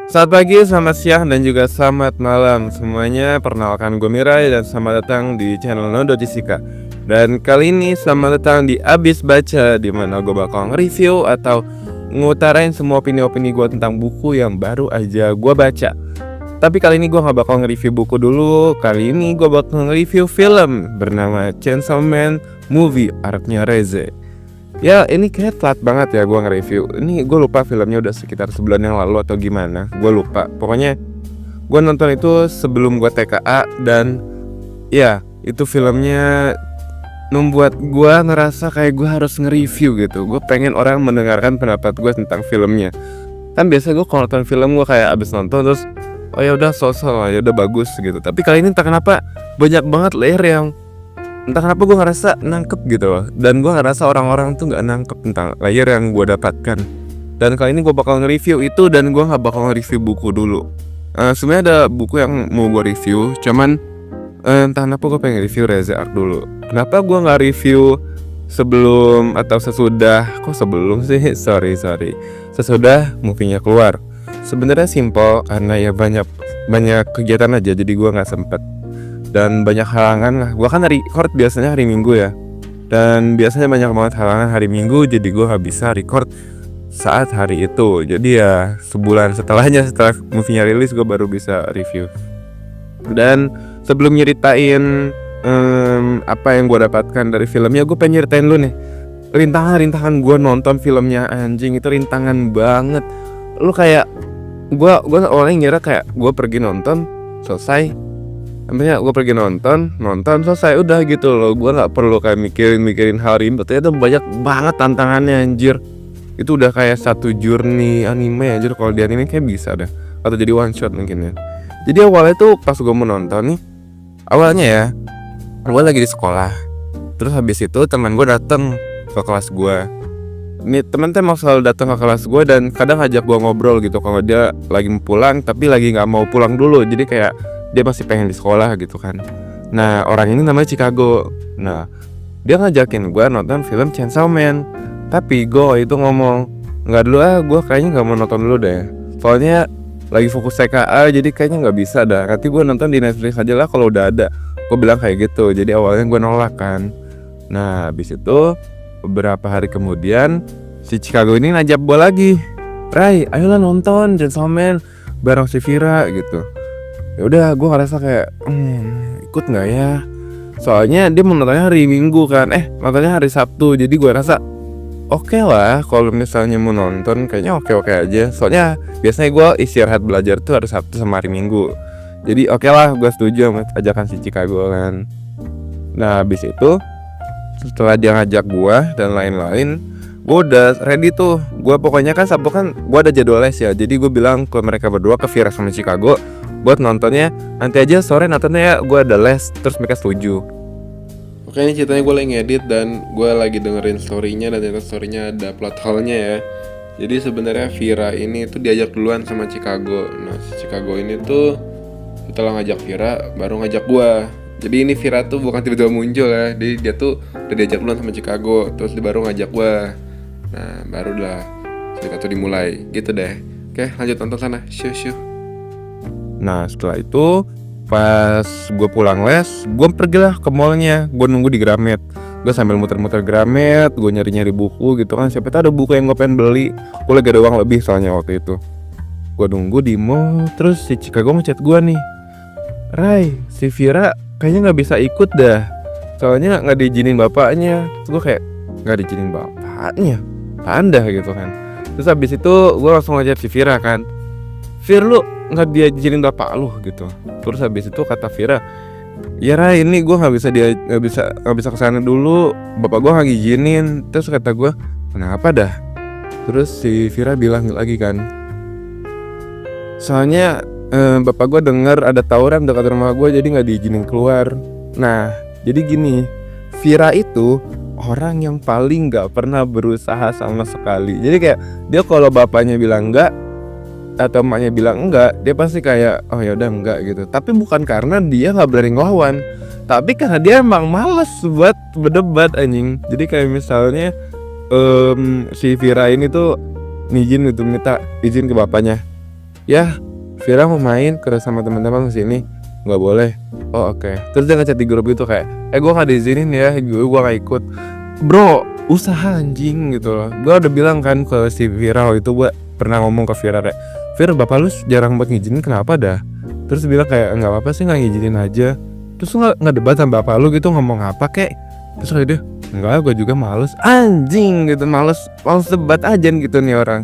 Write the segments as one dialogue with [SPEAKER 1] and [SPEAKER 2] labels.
[SPEAKER 1] Selamat pagi, selamat siang, dan juga selamat malam semuanya. Perkenalkan gue Mirai dan selamat datang di channel Nondo Jessica. Dan kali ini selamat datang di Abis Baca, dimana gue bakal nge-review atau ngutarain semua opini-opini gue tentang buku yang baru aja gue baca. Tapi kali ini gue gak bakal nge-review buku dulu. Kali ini gue bakal nge-review film bernama Chainsaw Man Movie Artnya Reze. Ya ini kayak telat banget ya gue nge-review. Ini gue lupa filmnya udah sekitar sebulan yang lalu atau gimana. Gue lupa. Pokoknya gue nonton itu sebelum gue TKA. Dan ya itu filmnya membuat gue ngerasa kayak gue harus nge-review gitu. Gue pengen orang mendengarkan pendapat gue tentang filmnya. Kan biasa gue kalau nonton film gue kayak abis nonton terus oh ya udah sosok ya udah bagus gitu. Tapi kali ini entah kenapa banyak banget layer yang entah kenapa gue ngerasa nangkep gitu loh. Dan gue ngerasa orang-orang tuh gak nangkep tentang layer yang gue dapatkan. Dan kali ini gue bakal nge-review itu. Dan gue gak bakal nge-review buku dulu. Sebenarnya ada buku yang mau gue review. Cuman entah kenapa gue pengen review Reza Ark dulu. Kenapa gue gak review sebelum atau sesudah? Kok sebelum sih? Sorry sesudah movie-nya keluar. Sebenarnya simple karena ya banyak kegiatan aja. Jadi gue gak sempet. Dan banyak halangan lah. Gue kan record biasanya hari Minggu ya. Dan biasanya banyak banget halangan hari Minggu. Jadi gue gak bisa record saat hari itu. Jadi ya sebulan setelahnya, setelah movie-nya rilis, gue baru bisa review. Dan sebelum nyeritain apa yang gue dapatkan dari filmnya, gue pengen nyeritain dulu nih rintangan gue nonton filmnya. Anjing, itu rintangan banget. Lu kayak gue awalnya ngira kayak gue pergi nonton selesai. Namanya gue pergi nonton selesai udah gitu loh. Gue gak perlu kayak mikirin hal ribet. Ternyata banyak banget tantangannya anjir. Itu udah kayak satu journey anime anjir. Kalau di anime kayak bisa dah. Atau jadi one shot mungkin ya. Jadi awalnya tuh pas gue mau nonton nih, awalnya ya gue lagi di sekolah. Terus habis itu teman gue dateng ke kelas gue. Ini temen tuh emang selalu datang ke kelas gue. Dan kadang ngajak gue ngobrol gitu kalau dia lagi mau pulang tapi lagi gak mau pulang dulu. Jadi kayak dia masih pengen di sekolah gitu kan. Nah orang ini namanya Chicago. Nah dia ngajakin gue nonton film Chainsaw Man. Tapi gue itu ngomong nggak dulu gue kayaknya nggak mau nonton dulu deh. Soalnya lagi fokus TKA jadi kayaknya nggak bisa dah. Nanti gue nonton di Netflix aja lah kalau udah ada. Gue bilang kayak gitu. Jadi awalnya gue nolak kan. Nah habis itu beberapa hari kemudian si Chicago ini ngajak gue lagi. Rai ayolah nonton Chainsaw Man bareng si Vira gitu. Ya udah gue ngerasa kayak ikut nggak ya, soalnya dia mau nontonnya hari Minggu kan, nontonnya hari Sabtu. Jadi gue rasa oke lah kalau misalnya mau nonton kayaknya oke aja. Soalnya biasanya gue istirahat belajar tuh hari Sabtu sama hari Minggu. Jadi oke lah gue setuju sama ajakan si Chicago kan. Nah habis itu setelah dia ngajak gue dan lain-lain, gue udah ready tuh. Gue pokoknya kan Sabtu kan gue ada jadwal les ya. Jadi gue bilang ke mereka berdua, ke Vira sama Chicago, buat nontonnya nanti aja sore nontonnya ya, gue ada les. Terus mereka setuju. Oke, ini ceritanya gue lagi ngedit dan gue lagi dengerin storynya. Dan ternyata storynya ada plot hole-nya ya. Jadi sebenarnya Vira ini tuh diajak duluan sama Chicago. Nah si Chicago ini tuh setelah ngajak Vira baru ngajak gue. Jadi ini Vira tuh bukan tiba-tiba muncul ya. Jadi dia tuh udah diajak duluan sama Chicago, terus dia baru ngajak gue. Nah barulah cerita tuh dimulai gitu deh. Oke lanjut nonton sana. Shoo. Nah setelah itu pas gue pulang les, gue pergilah ke mallnya. Gue nunggu di Gramet. Gue sambil muter-muter Gramet, gue nyari-nyari buku gitu kan. Siapa tahu ada buku yang gue pengen beli. Gue lagi ada uang lebih soalnya waktu itu. Gue nunggu di mall. Terus si Chicago ngechat gue nih, Rai, si Vira kayaknya gak bisa ikut dah, soalnya gak diizinin bapaknya. Terus gue kayak gak diizinin bapaknya? Apaan dah gitu kan. Terus habis itu gue langsung ngechat si Vira kan, Vir lu gak diizinin bapak lu gitu. Terus habis itu kata Vira, ya Rai ini gue gak bisa kesana dulu, bapak gue gak ngizinin. Terus kata gue kenapa dah? Terus si Vira bilang lagi kan, soalnya bapak gue dengar ada tawuran dekat rumah gue jadi gak diizinin keluar. Nah jadi gini, Vira itu orang yang paling gak pernah berusaha sama sekali. Jadi kayak dia kalau bapaknya bilang enggak atau emaknya bilang enggak, dia pasti kayak oh ya udah enggak gitu. Tapi bukan karena dia gak berani ngelawan, tapi karena dia emang malas buat berdebat anjing. Jadi kayak misalnya si Vira ini tuh minta izin ke bapaknya, ya Vira mau main ke sama teman-teman kesini, nggak boleh. Oh oke. Terus dia ngechat di grup gitu kayak, gue nggak diizinin ya, gue nggak ikut. Bro, usaha anjing gitu loh. Gue udah bilang kan ke si Vira itu, gue pernah ngomong ke Vira kayak, Vir, bapak lu jarang buat ngizinin, kenapa dah? Terus bilang kayak, nggak apa-apa sih, nggak ngizinin aja. Terus nggak debat sama bapak lu gitu, ngomong apa kek? Terus kayak dia, enggak, gue juga males. Anjing gitu, males debat aja gitu nih orang.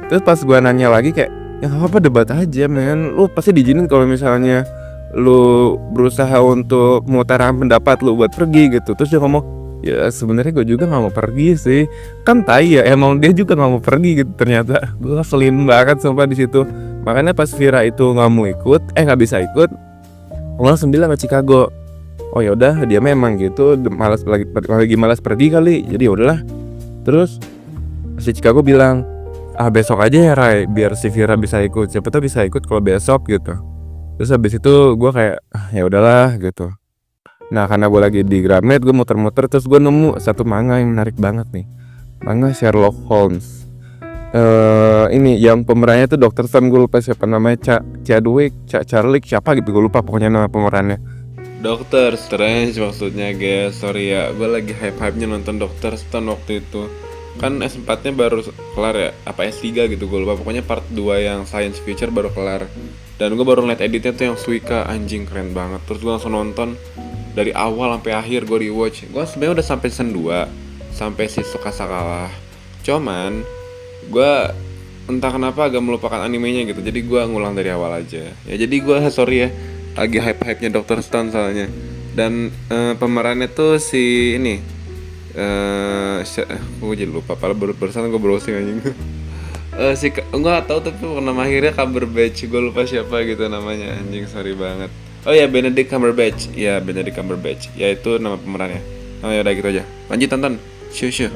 [SPEAKER 1] Terus pas gue nanya lagi kayak, ya nggak apa-apa, debat aja men. Lu pasti diizinin kalau misalnya lu berusaha untuk mengutarakan pendapat lu buat pergi gitu. Terus dia ngomong, ya sebenarnya gue juga nggak mau pergi sih, kan tai ya, emang dia juga nggak mau pergi gitu. Ternyata gue keselin banget sumpah di situ. Makanya pas Vira itu nggak mau ikut, nggak bisa ikut, gue langsung bilang ke Chicago, oh ya udah dia memang gitu, lagi malas pergi kali, jadi ya udahlah. Terus si Chicago bilang, besok aja ya Ray, biar si Vira bisa ikut, siapa tuh bisa ikut kalau besok gitu. Terus habis itu gue kayak, ya udahlah gitu. Nah karena gue lagi di Gramet, gue muter-muter, terus gue nemu satu manga yang menarik banget nih, manga Sherlock Holmes. Ini yang pemerannya tuh Dr. Stone, gue lupa siapa namanya, Charlie siapa gitu, gue lupa pokoknya nama pemerannya. Dr. Strange maksudnya guys, sorry ya, gue lagi hype-hypenya nonton Dr. Stone waktu itu. Kan S4 nya baru kelar ya, apa S3 gitu gue lupa, pokoknya part 2 yang Science Future baru kelar. Dan gue baru liat editnya tuh yang Suika, anjing keren banget. Terus gue langsung nonton dari awal sampai akhir, gue rewatch. Gue sebenarnya udah sampai season 2, sampai si Tsukasa kalah. Cuman gue entah kenapa agak melupakan animenya gitu, jadi gue ngulang dari awal aja. Ya jadi gue sorry ya, lagi hype-hypenya Dr. Stone soalnya. Dan pemerannya tuh si ini, gue jadi lupa, padahal barusan gue browsing anjing. Enggak tahu tapi nama akhirnya Cumberbatch, gue lupa siapa gitu namanya, anjing sorry banget. Oh ya, Benedict Cumberbatch, ya Benedict Cumberbatch, ya itu nama pemerannya. Oh ya udah gitu aja, lanjut tonton, shoo.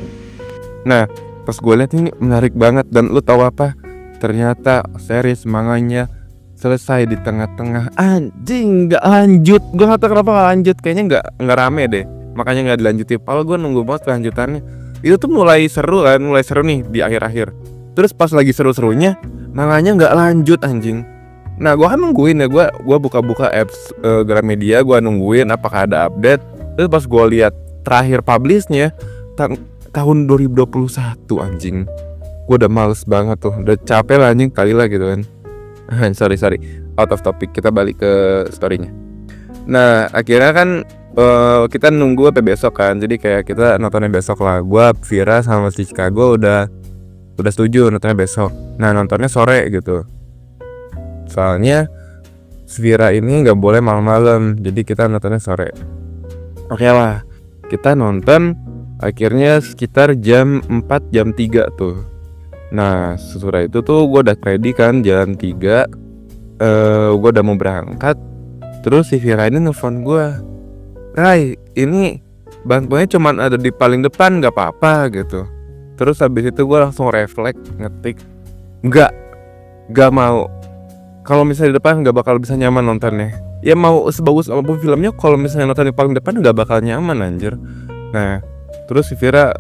[SPEAKER 1] Nah pas gue liat ini menarik banget, dan lu tahu apa? Ternyata series manganya selesai di tengah-tengah, anjing nggak lanjut. Gue nggak tahu kenapa nggak lanjut, kayaknya nggak rame deh, makanya nggak dilanjutin. Padahal gue nunggu banget kelanjutannya. Itu tuh mulai seru nih di akhir-akhir. Terus pas lagi seru-serunya manganya nggak lanjut anjing. Nah gue kan nungguin ya, gue buka-buka apps Gramedia, gue nungguin apakah ada update. Terus pas gue lihat terakhir publishnya tahun 2021 anjing, gue udah males banget tuh, udah capek lah anjing kali lah gitu kan. sorry out of topic, kita balik ke storynya. Nah akhirnya kan kita nunggu sampai besok kan, jadi kayak kita nontonnya besok lah. Gue, Vira sama si Chicago udah setuju nontonnya besok. Nah nontonnya sore gitu, soalnya Vira ini nggak boleh malam-malam, jadi kita nontonnya sore. Oke lah, kita nonton akhirnya sekitar jam 4 jam 3 tuh. Nah sesudah itu tuh gue udah ready kan, jam 3 gue udah mau berangkat. Terus si Vira ini nelfon gue, Ray ini bangkunya cuman ada di paling depan, gak apa-apa gitu. Terus habis itu gue langsung refleks ngetik, Gak mau. Kalau misalnya di depan gak bakal bisa nyaman nontonnya. Ya mau sebagus apapun filmnya, kalau misalnya nonton di paling depan gak bakal nyaman anjir. Nah terus si Vira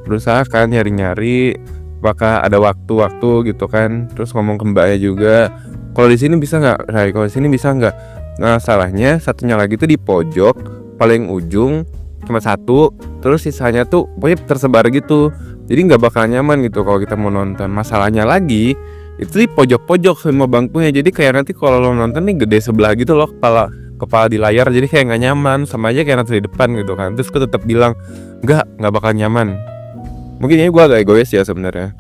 [SPEAKER 1] berusaha kan nyari-nyari apakah ada waktu-waktu gitu kan. Terus ngomong ke mbaknya juga, kalau di sini bisa nggak, Ray? Kalau di sini bisa nggak? Nah salahnya satunya lagi tuh di pojok paling ujung cuma satu, terus sisanya tuh pokoknya tersebar gitu. Jadi nggak bakal nyaman gitu kalau kita mau nonton. Masalahnya lagi itu di pojok-pojok semua bangkunya. Jadi kayak nanti kalau lo nonton nih gede sebelah gitu loh, kepala di layar, jadi kayak nggak nyaman, sama aja kayak nanti di depan gitu kan. Terus gue tetap bilang nggak bakal nyaman. Mungkin ini gue agak egois ya sebenarnya,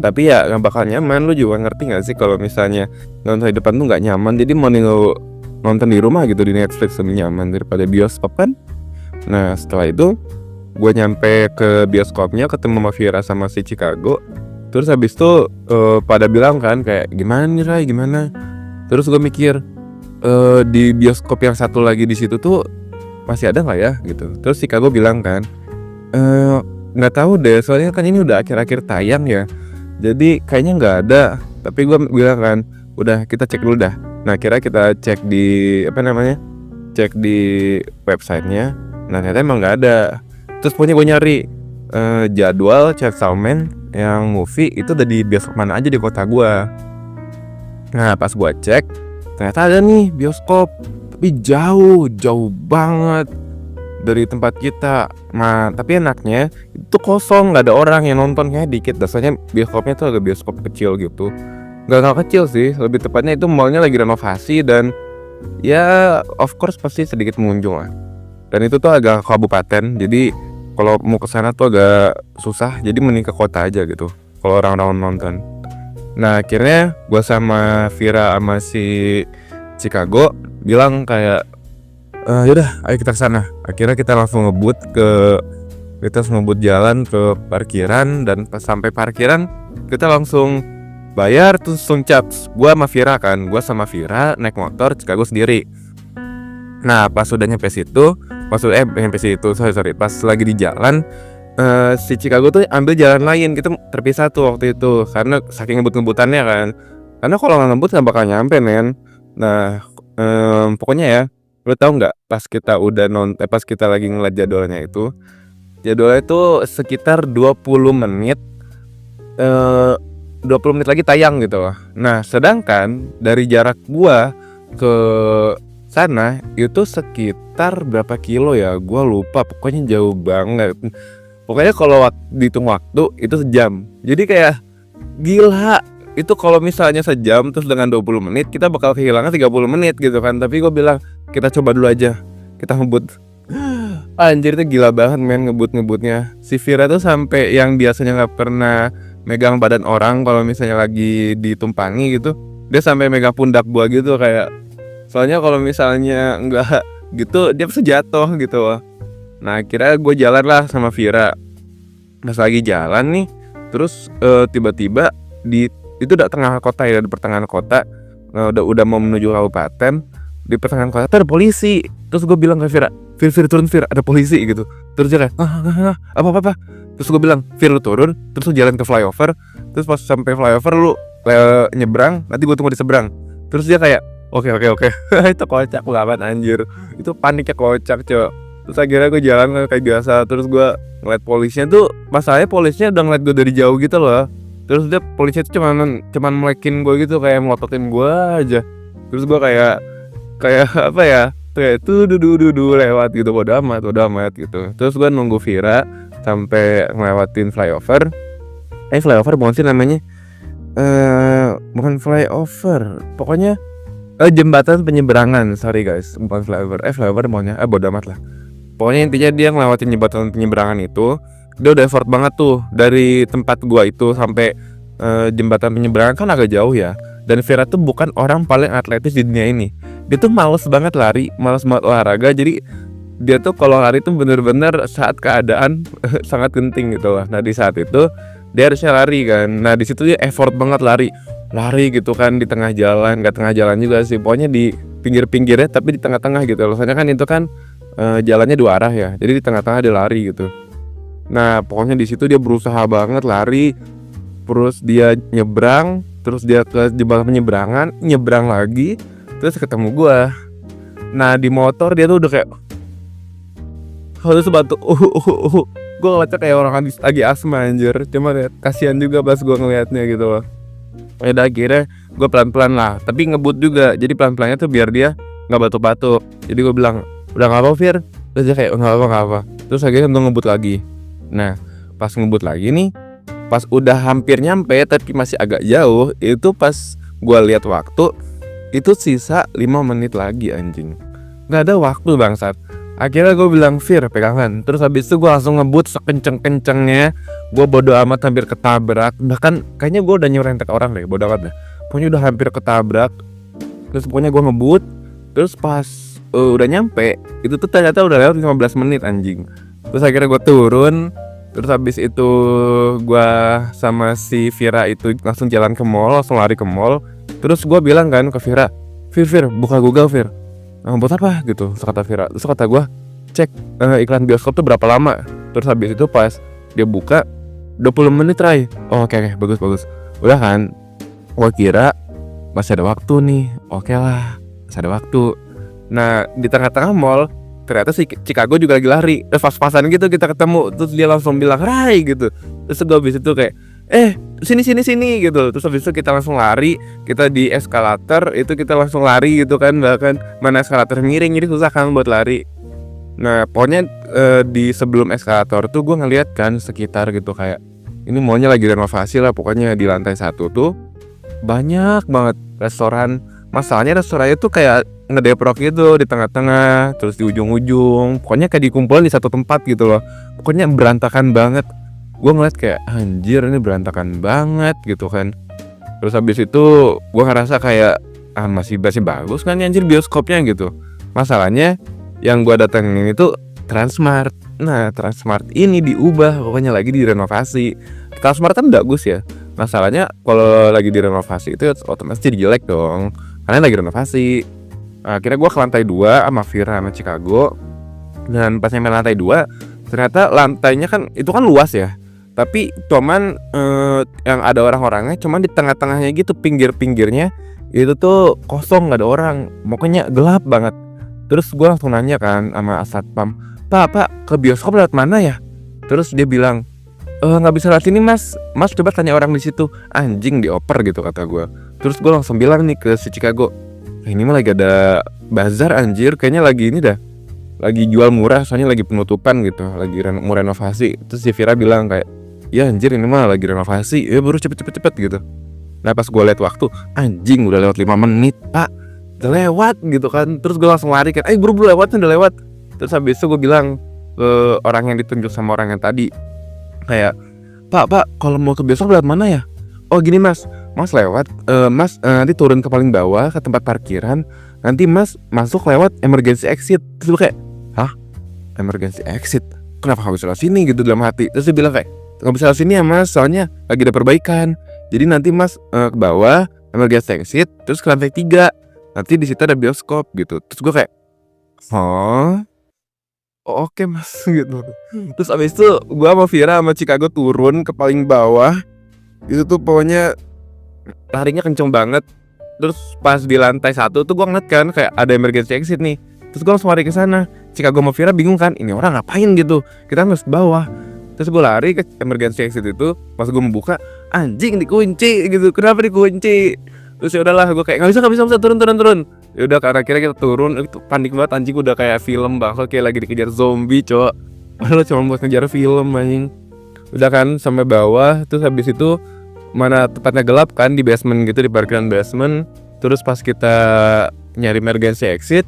[SPEAKER 1] tapi ya nggak bakal nyaman. Lu juga ngerti nggak sih kalau misalnya nonton di depan tuh nggak nyaman. Jadi mau lu nonton di rumah gitu di Netflix lebih nyaman daripada bioskop kan. Nah setelah itu gue nyampe ke bioskopnya, ketemu sama Vira sama si Chicago. Terus habis itu pada bilang kan kayak gimana nih Ray, gimana. Terus gue mikir, di bioskop yang satu lagi di situ tuh masih ada nggak ya gitu. Terus Chicago bilang kan, nggak tahu deh, soalnya kan ini udah akhir-akhir tayang ya, jadi kayaknya nggak ada. Tapi gue bilang kan, udah kita cek dulu dah. Nah kira kita cek di cek di websitenya. Nah ternyata emang nggak ada. Terus pokoknya gue nyari jadwal Chainsaw Man yang movie itu udah di bioskop mana aja di kota gue. Nah pas gue cek ternyata ada nih bioskop, tapi jauh banget dari tempat kita. Nah tapi enaknya itu kosong, nggak ada orang yang nonton, kayak dikit. Dasarnya bioskopnya tuh agak bioskop kecil gitu, nggak kecil sih, lebih tepatnya itu mallnya lagi renovasi dan ya of course pasti sedikit pengunjung lah. Dan itu tuh agak kabupaten, jadi kalau mau kesana tuh agak susah, jadi mending ke kota aja gitu kalau orang-orang nonton. Nah akhirnya gue sama Vira sama si Chicago bilang kayak yaudah ayo kita kesana. Akhirnya kita langsung ngebut jalan ke parkiran, dan pas sampai parkiran kita langsung bayar terus langsung caps. Gue sama Vira kan, gue sama Vira naik motor, Chicago sendiri. Nah pas udah nyampe situ, pas lagi di jalan, si Chicago tuh ambil jalan lain, kita terpisah tuh waktu itu karena saking ngebut-ngebutannya kan. Karena kalau nggak ngebut nggak bakal nyampe men. Nah pokoknya ya, lo tau nggak pas kita udah pas kita lagi ngeliat jadwalnya itu sekitar 20 menit 20 menit lagi tayang gitu loh. Nah sedangkan dari jarak gua ke sana itu sekitar berapa kilo ya, gua lupa, pokoknya jauh banget. Pokoknya kalau dihitung waktu itu sejam. Jadi kayak gila, itu kalau misalnya sejam terus dengan 20 menit kita bakal kehilangan 30 menit gitu kan. Tapi gue bilang kita coba dulu aja, kita ngebut. Anjir itu gila banget men ngebutnya. Si Vira tuh sampai yang biasanya gak pernah megang badan orang kalau misalnya lagi ditumpangi gitu, dia sampai megang pundak gua gitu kayak. Soalnya kalau misalnya enggak gitu dia bisa jatuh gitu loh. Nah akhirnya gue jalan lah sama Vira. Pas lagi jalan nih, terus tiba-tiba itu udah tengah kota ya, di pertengahan kota, udah mau menuju kabupaten. Di pertengahan kota ada polisi. Terus gue bilang ke Vira, Vir turun Vir, ada polisi gitu. Terus dia kayak apa. Terus gue bilang, Vir lu turun, terus lu jalan ke flyover. Terus pas sampai flyover lu nyebrang, nanti gue tunggu di seberang. Terus dia kayak Oke. Itu kocak banget anjir. Itu paniknya kocak coy. Terus akhirnya gue jalan kayak biasa. Terus gue ngeliat polisnya tuh, masalahnya polisnya udah ngeliat gue dari jauh gitu loh. Terus dia polisnya tuh cuman melekin gue gitu, kayak melototin gue aja. Terus gue kayak apa ya, kayak tuh dudu lewat gitu, bodo amat gitu. Terus gue nunggu Vira sampai ngelewatin flyover. Flyover bukan sih namanya, bukan flyover, pokoknya jembatan penyeberangan, sorry guys, bukan flyover maunya, bodo amat lah. Pokoknya intinya dia ngelewatin jembatan penyeberangan itu, dia udah effort banget tuh dari tempat gua itu sampai jembatan penyeberangan kan agak jauh ya. Dan Vira tuh bukan orang paling atletis di dunia ini. Dia tuh males banget lari, males banget olahraga. Jadi dia tuh kalau lari tuh bener-bener saat keadaan sangat genting gitu lah. Nah di saat itu dia harusnya lari kan. Nah di situ dia effort banget lari gitu kan, di tengah jalan, nggak tengah jalan juga sih, pokoknya di pinggir-pinggirnya tapi di tengah-tengah gitu loh. Soalnya kan itu kan jalannya dua arah ya, jadi di tengah-tengah dia lari gitu. Nah pokoknya di situ dia berusaha banget lari, terus dia nyebrang, terus dia ke jembatan penyeberangan, nyebrang lagi, terus ketemu gua. Nah di motor dia tuh udah kayak harus batuk. Gue ngeliatnya kayak orang lagi asma anjir. Cuma ya, kasihan juga pas gue ngeliatnya gitu loh. Udah akhirnya gue pelan-pelan lah, tapi ngebut juga. Jadi pelan-pelannya tuh biar dia gak batuk-batuk. Jadi gue bilang, udah gak apa Fir? Terus dia kayak, gak apa-apa. Terus akhirnya untuk ngebut lagi. Nah pas ngebut lagi nih, pas udah hampir nyampe tapi masih agak jauh, itu pas gue lihat waktu, itu sisa 5 menit lagi anjing. Gak ada waktu bangsat. Akhirnya gue bilang, Fir pegangan. Terus habis itu gue langsung ngebut sekenceng-kencengnya. Gue bodo amat hampir ketabrak. Bahkan kayaknya gue udah nyerempet orang deh, bodo amat dah. Pokoknya udah hampir ketabrak. Terus pokoknya gue ngebut. Terus pas udah nyampe, itu tuh ternyata udah lewat 15 menit anjing. Terus akhirnya gue turun. Terus habis itu gue sama si Vira itu langsung jalan ke mall, langsung lari ke mall. Terus gue bilang kan ke Vira, Fir buka Google Fir, buat apa gitu. Terus kata Vira, terus kata gue, cek iklan bioskop tuh berapa lama. Terus habis itu pas dia buka 20 menit Ray. Oke, bagus. Udah kan, gue kira masih ada waktu nih. Oke lah, masih ada waktu. Nah di tengah-tengah mall ternyata si Chicago juga lagi lari. Pas-pasan gitu kita ketemu. Terus dia langsung bilang Ray gitu. Terus gue habis itu kayak sini sini sini gitu. Terus habis itu kita langsung lari, kita di eskalator itu kita langsung lari gitu kan, bahkan mana eskalator miring jadi susah kan buat lari. Nah pokoknya di sebelum eskalator tuh gue ngeliat kan sekitar gitu, kayak ini maunya lagi renovasi lah. Pokoknya di lantai 1 tuh banyak banget restoran. Masalahnya restorannya tuh kayak ngedeprok gitu di tengah-tengah, terus di ujung-ujung. Pokoknya kayak dikumpulin di satu tempat gitu loh. Pokoknya berantakan banget. Gue ngeliat kayak anjir ini berantakan banget gitu kan. Terus habis itu gue ngerasa kayak masih bagus kan anjir bioskopnya gitu. Masalahnya yang gue datengin itu Transmart. Nah Transmart ini diubah, pokoknya lagi direnovasi. Transmart kan bagus ya. Masalahnya kalau lagi direnovasi itu otomatis jadi jelek dong, karena lagi renovasi. Akhirnya gue ke lantai 2 sama Vira sama Chicago. Dan pas nyampe lantai 2 ternyata lantainya kan itu kan luas ya, tapi cuman yang ada orang-orangnya cuman di tengah-tengahnya gitu, pinggir-pinggirnya itu tuh kosong, nggak ada orang, pokoknya gelap banget. Terus gue langsung nanya kan sama satpam, pak ke bioskop lewat mana ya? Terus dia bilang nggak bisa lewat sini mas coba tanya orang di situ. Anjing dioper gitu kata gue. Terus gue langsung bilang nih ke si Chicago, ini mah lagi ada bazar anjir, kayaknya lagi ini dah, lagi jual murah soalnya lagi penutupan gitu, lagi mau renovasi. Terus si Vira bilang kayak, ya anjir ini mah lagi renovasi, ya baru cepet gitu. Nah pas gue lihat waktu, anjing udah lewat 5 menit pak, udah lewat gitu kan. Terus gue langsung lari kan, buru lewat, udah lewat. Terus habis itu gue bilang ke orang yang ditunjuk sama orang yang tadi, kayak pak kalau mau ke bioskop lewat mana ya? Oh gini mas lewat mas nanti turun ke paling bawah ke tempat parkiran, nanti mas masuk lewat emergency exit. Terus gue kayak, hah emergency exit? Kenapa gak bisa lewat sini gitu dalam hati. Terus dia bilang kayak, gak bisa lewat sini ya mas, soalnya lagi ada perbaikan. Jadi nanti mas ke bawah emergency exit, terus ke lantai 3, nanti di situ ada bioskop gitu. Terus gue kayak, oh oke mas gitu. Terus abis itu gue sama Vira sama Chicago turun ke paling bawah. Itu tuh pokoknya larinya kenceng banget. Terus pas di lantai 1 tuh gue ngeliat kan kayak ada emergency exit nih. Terus gue langsung lari ke sana. Chicago sama Vira bingung kan, ini orang ngapain gitu, kita harus ke bawah. Terus gue lari ke emergency exit itu. Pas gue membuka, anjing dikunci gitu. Kenapa dikunci? Terus ya udahlah gue kayak nggak bisa turun. Ya udah karena kira kita turun, itu panik banget anjing, udah kayak film banget, kayak lagi dikejar zombie cowok. Padahal cuma buat ngejar film anjing. Udah kan sampai bawah, terus habis itu mana tempatnya gelap kan di basement gitu, di parkiran basement. Terus pas kita nyari emergency exit,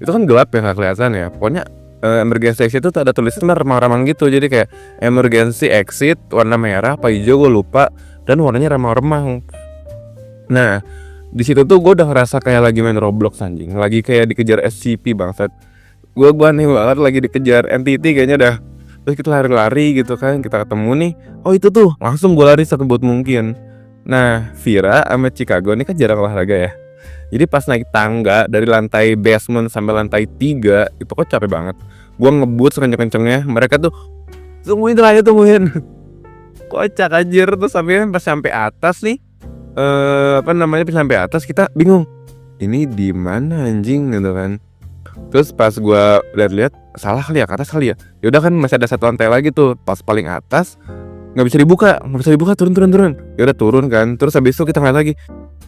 [SPEAKER 1] itu kan gelap ya nggak kelihatan ya. Pokoknya emergency exit itu ada tulisan remang-remang gitu, jadi kayak emergency exit warna merah apa hijau gue lupa, dan warnanya remang-remang. Nah di situ tuh gue udah ngerasa kayak lagi main Roblox anjing, lagi kayak dikejar SCP bangsat. Gue aneh banget lagi dikejar entity kayaknya dah. Terus kita lari-lari gitu kan, kita ketemu nih, oh itu tuh, langsung gue lari sekebut mungkin. Nah Vira sama Chicago ini kan jarang olahraga ya, jadi pas naik tangga dari lantai basement sampai lantai 3 itu kok capek banget. Gue ngebut sekenceng-kencengnya, mereka tuh tungguin kocak anjir. Terus sampai atas nih, pas sampai atas kita bingung, ini di mana anjing gitu kan. Terus pas gue lihat salah kali ya, ke atas kali ya. Yaudah kan masih ada satu lantai lagi tuh, pas paling atas nggak bisa dibuka, turun. Yaudah turun kan. Terus habis itu kita ngeliat lagi,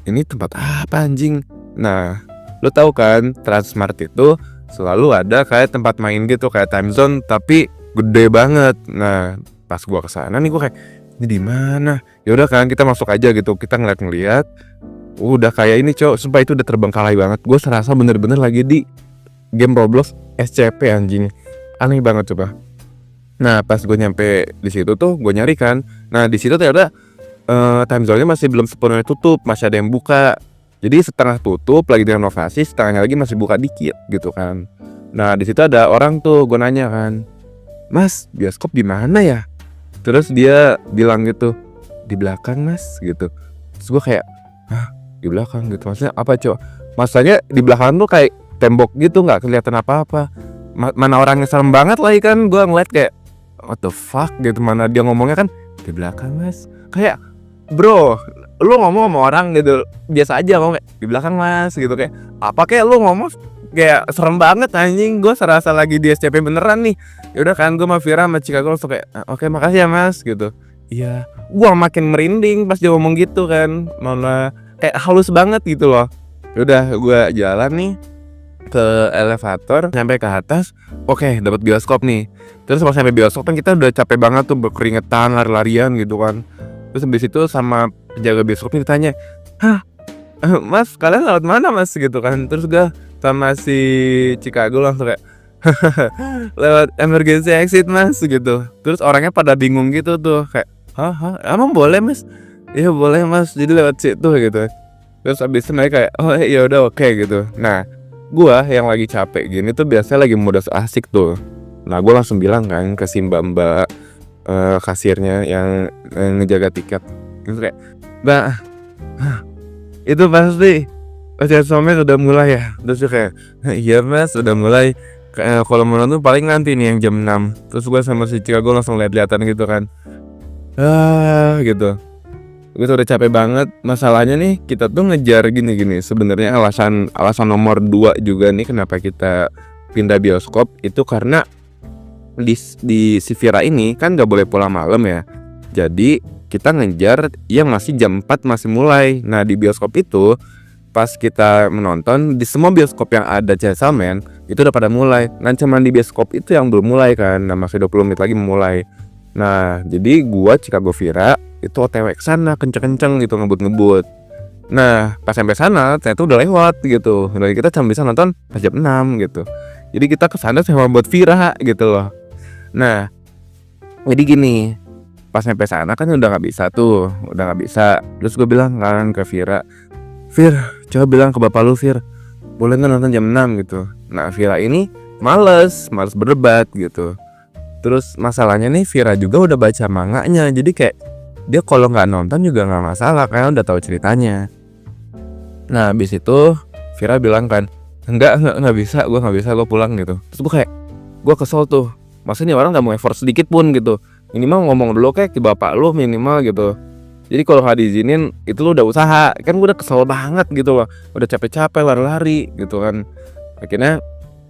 [SPEAKER 1] ini tempat apa anjing. Nah lo tahu kan Transmart itu selalu ada kayak tempat main gitu, kayak time zone tapi gede banget. Nah pas gue kesana nih gue kayak, ini di mana? Yaudah kan kita masuk aja gitu, kita ngeliat. Udah kayak ini cowok, sumpah itu udah terbengkalai banget. Gue serasa bener-bener lagi di game Roblox SCP anjing, aneh banget coba. Nah pas gue nyampe di situ tuh gue nyari kan. Nah di situ ternyata time zone-nya masih belum sepenuhnya tutup, masih ada yang buka. Jadi setengah tutup lagi direnovasi, setengahnya lagi masih buka dikit gitu kan. Nah di situ ada orang tuh, gue nanya kan, mas bioskop di mana ya? Terus dia bilang gitu, di belakang mas gitu. Terus gue kayak, hah di belakang gitu, maksudnya apa cowok? Maksudnya di belakang tuh kayak tembok gitu, nggak kelihatan apa-apa. Mana orangnya serem banget lagi kan. Gue ngeliat kayak, what the fuck gitu, mana dia ngomongnya kan di belakang mas. Kayak bro, lu ngomong sama orang gitu biasa aja, ngomong kayak di belakang mas gitu, kayak apa kayak lu ngomong kayak serem banget anjing. Gue serasa lagi di SCP beneran nih. Yaudah kan gue sama Vira sama Chicago langsung kayak, oke makasih ya mas gitu. Iya, gua makin merinding pas dia ngomong gitu kan, malah kayak halus banget gitu loh. Ya udah gua jalan nih ke elevator, nyampe ke atas, oke dapat bioskop nih. Terus pas sampai bioskop kan kita udah capek banget tuh, berkeringetan, lari-larian gitu kan. Terus habis itu sama penjaga bioskopnya ditanya, "Hah, Mas kalian lewat mana Mas?" gitu kan. Terus gua sama si Chicago langsung kayak, "Lewat emergency exit Mas," gitu. Terus orangnya pada bingung gitu tuh kayak, "Hah hah, emang boleh Mas?" "Iya boleh Mas, jadi lewat situ," gitu. Terus abis itu mereka kayak, "Oh ya udah oke," gitu. Nah, gua yang lagi capek gini tuh biasanya lagi mode asik tuh. Nah, gua langsung bilang kan ke si mbak-mbak, kasirnya yang, ngejaga tiket. Terus kayak, "Mbak, itu pasti Ocean Summit udah mulai ya?" Terus dia kayak, "Iya Mas, udah mulai. Kalau mau nonton paling nanti nih yang jam 6." Terus gua sama si Chicago langsung lihat-lihatan gitu kan. Gitu. Gue tuh udah capek banget. Masalahnya nih kita tuh ngejar gini. Sebenarnya alasan nomor 2 juga nih kenapa kita pindah bioskop itu karena di si Vira ini kan nggak boleh pulang malam ya. Jadi kita ngejar yang masih jam 4 masih mulai. Nah di bioskop itu pas kita menonton di semua bioskop yang ada Chainsaw Man itu udah pada mulai. Nah cuman di bioskop itu yang belum mulai kan. Nah masih 20 menit lagi memulai. Nah jadi gua Chicago Vira itu OTW kesana kenceng-kenceng gitu, ngebut-ngebut. Nah pas sampai sana ternyata udah lewat gitu. Dan kita cuma bisa nonton pas jam 6 gitu. Jadi kita kesana cuma buat Vira gitu loh. Nah jadi gini, pas sampai sana kan udah nggak bisa tuh, udah nggak bisa. Terus gue bilang kan ke Vira, "Vir, coba bilang ke bapak lu Vir, boleh nggak nonton jam 6 gitu." Nah Vira ini males berdebat gitu. Terus masalahnya nih Vira juga udah baca manganya, jadi kayak dia kalau nggak nonton juga nggak masalah karena udah tahu ceritanya. Nah habis itu Vira bilang kan, nggak bisa, gue nggak bisa, gue pulang gitu. Terus gue kesel tuh, maksudnya orang nggak mau effort sedikit pun gitu. Minimal ngomong dulu kayak ke bapak lu minimal gitu. Jadi kalau nggak diizinin itu lu udah usaha, kan gue udah kesel banget gitu loh, udah capek-capek lari-lari gitu kan. Akhirnya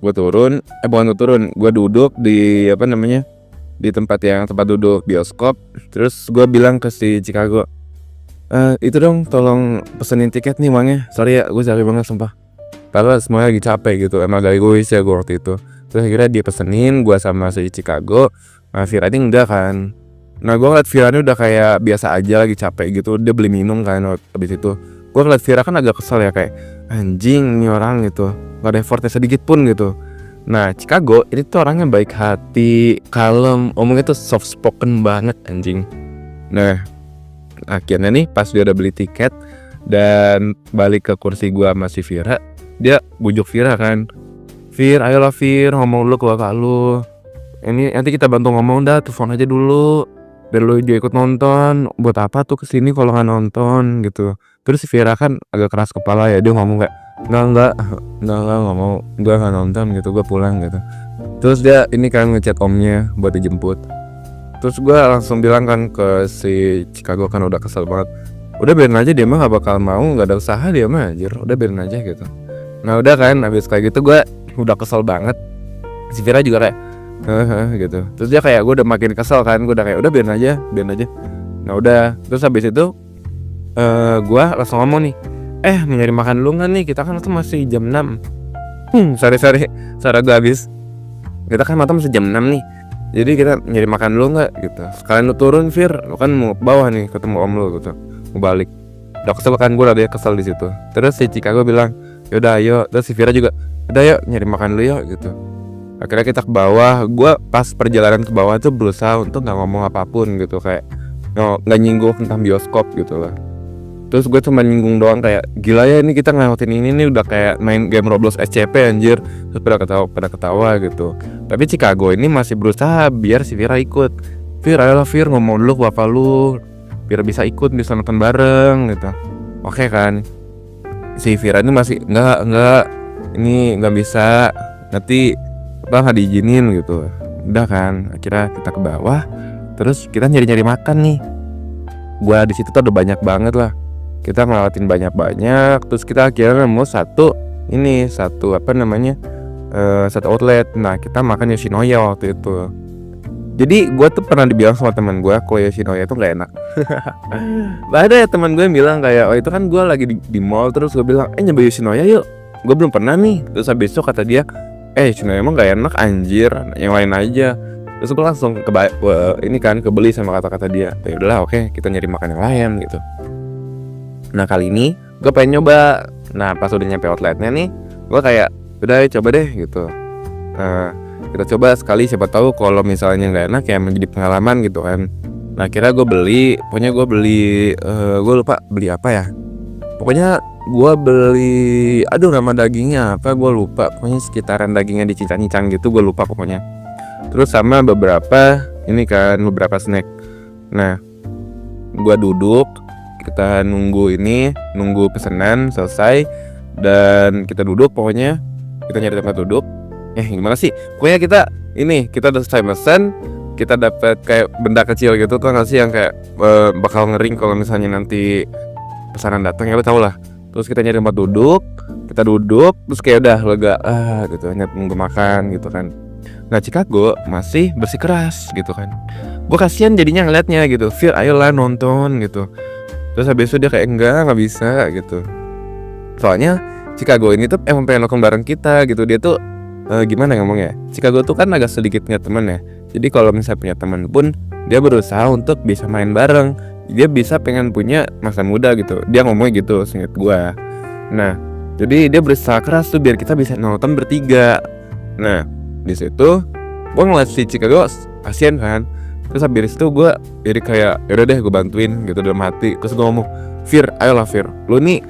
[SPEAKER 1] gue gue duduk di di tempat duduk bioskop. Terus gue bilang ke si Chicago, itu dong tolong pesenin tiket nih uangnya, sorry ya gue capek banget sumpah, padahal semuanya lagi capek gitu, emang gak egois ya gue waktu itu. Terus akhirnya dia pesenin, gue sama si Chicago. Nah Vira ini enggak kan. Nah gue ngeliat Vira ini udah kayak biasa aja lagi capek gitu, dia beli minum kan. Habis itu gue ngeliat Vira kan agak kesel ya, kayak anjing nih orang gitu, gak ada effortnya sedikit pun gitu. Nah Chicago ini tuh orangnya baik hati, kalem, omongnya tuh soft spoken banget anjing. Nah akhirnya nih pas dia udah beli tiket dan balik ke kursi gua sama si Vira, dia bujuk Vira kan, "Vir, ayolah Vir, ngomong dulu ke bapak lu. Ini nanti kita bantu ngomong dah, telepon aja dulu biar lu juga ikut nonton. Buat apa tuh kesini kalau nggak nonton gitu." Terus si Vira kan agak keras kepala ya, dia ngomong kayak, Enggak nggak mau, gue nggak nonton gitu, gue pulang gitu. Terus dia ini kan ngechat omnya buat dijemput. Terus gue langsung bilang kan ke si Chicago kan udah kesel banget, udah biarin aja, dia mah gak bakal mau, gak ada usaha dia mah anjir, udah biarin aja gitu. Nah udah kan habis kayak gitu gue udah kesel banget. Si Vira juga kayak gitu. Terus dia kayak, gue udah makin kesel kan, gue udah kayak udah biarin aja. Nah udah, terus habis itu gue langsung ngomong nih, mau nyari makan dulu gak nih, kita kan tuh masih jam 6. Sorry suara gue habis. Kita kan masih jam 6 nih, jadi kita nyari makan dulu gak gitu. Sekalian lu turun Vir, lu kan mau ke bawah nih ketemu om lu gitu, mau balik. Udah kesel kan, gue udah kesel di situ. Terus si Chicago bilang, yaudah ayo. Terus si Vira juga, udah yuk nyari makan dulu yuk gitu. Akhirnya kita ke bawah. Gue pas perjalanan ke bawah tuh berusaha untuk gak ngomong apapun gitu, kayak gak nyinggung tentang bioskop gitu lah. Terus gue cuma nyinggung doang kayak, gila ya ini kita ngelewatin ini nih udah kayak main game Roblox SCP anjir. Terus pada ketawa gitu. Tapi Chicago ini masih berusaha biar si Vira ikut. Vir, ayolah Vir, ngomong dulu ke bapak lu biar bisa ikut, bisa nonton bareng gitu. Oke kan. Si Vira ini masih enggak, ini nggak bisa, nanti nggak diizinin gitu. Udah kan, akhirnya kita ke bawah. Terus kita nyari makan nih. Gua di situ tuh ada banyak banget lah. Kita ngelewatin banyak. Terus kita akhirnya nemu satu outlet. Nah kita makan Yoshinoya waktu itu. Jadi gue tuh pernah dibilang sama teman gue kalau Yoshinoya itu nggak enak. Ada ya teman gue yang bilang kayak, oh itu kan gue lagi di mall, terus gue bilang nyoba Yoshinoya yuk, gue belum pernah nih. Terus habis itu kata dia, Yoshinoya emang nggak enak anjir, yang lain aja. Terus gue langsung ini kan kebeli sama kata-kata dia. Ya udahlah, oke, kita nyari makan yang lain gitu. Nah kali ini gue pengen nyoba. Nah pas udah nyampe outletnya nih, gue kayak udah coba deh gitu. Kita coba sekali, siapa tahu kalau misalnya nggak enak ya menjadi pengalaman gitu kan. Nah akhirnya gue beli, pokoknya gue beli, gue lupa beli apa ya. Pokoknya gue beli, aduh nama dagingnya apa gue lupa. Pokoknya sekitaran dagingnya dicincang-cincang gitu, gue lupa pokoknya. Terus sama beberapa ini kan, beberapa snack. Nah gue duduk, kita nunggu pesanan selesai. Dan kita duduk, pokoknya kita nyari tempat duduk. Gimana sih? Pokoknya kita udah selesai pesan, kita dapat kayak benda kecil gitu tuh nggak sih yang kayak bakal ngering kalau misalnya nanti pesanan datang, ya lo tau lah. Terus kita nyari tempat duduk, kita duduk, terus kayak udah lega gitu, hanya nunggu makan gitu kan. Nah Chicago masih bersikeras gitu kan. Gue kasihan jadinya ngeliatnya gitu, Fir ayolah nonton gitu. Terus habis itu dia kayak nggak bisa gitu. Soalnya Chicago ini tuh emang pengen nonton bareng kita gitu. Dia tuh gimana ngomongnya, Chicago tuh kan agak sedikit punya teman ya. Jadi kalau misalnya punya teman pun dia berusaha untuk bisa main bareng. Dia bisa pengen punya masa muda gitu. Dia ngomongnya gitu seinget gua. Nah jadi dia berusaha keras tuh biar kita bisa nonton bertiga. Nah di situ gua ngeliat si Chicago kasian kan. Terus habis itu gua jadi kayak yaudah deh gue bantuin gitu dalam hati. Terus gua ngomong, Fir ayolah Fir, lu nih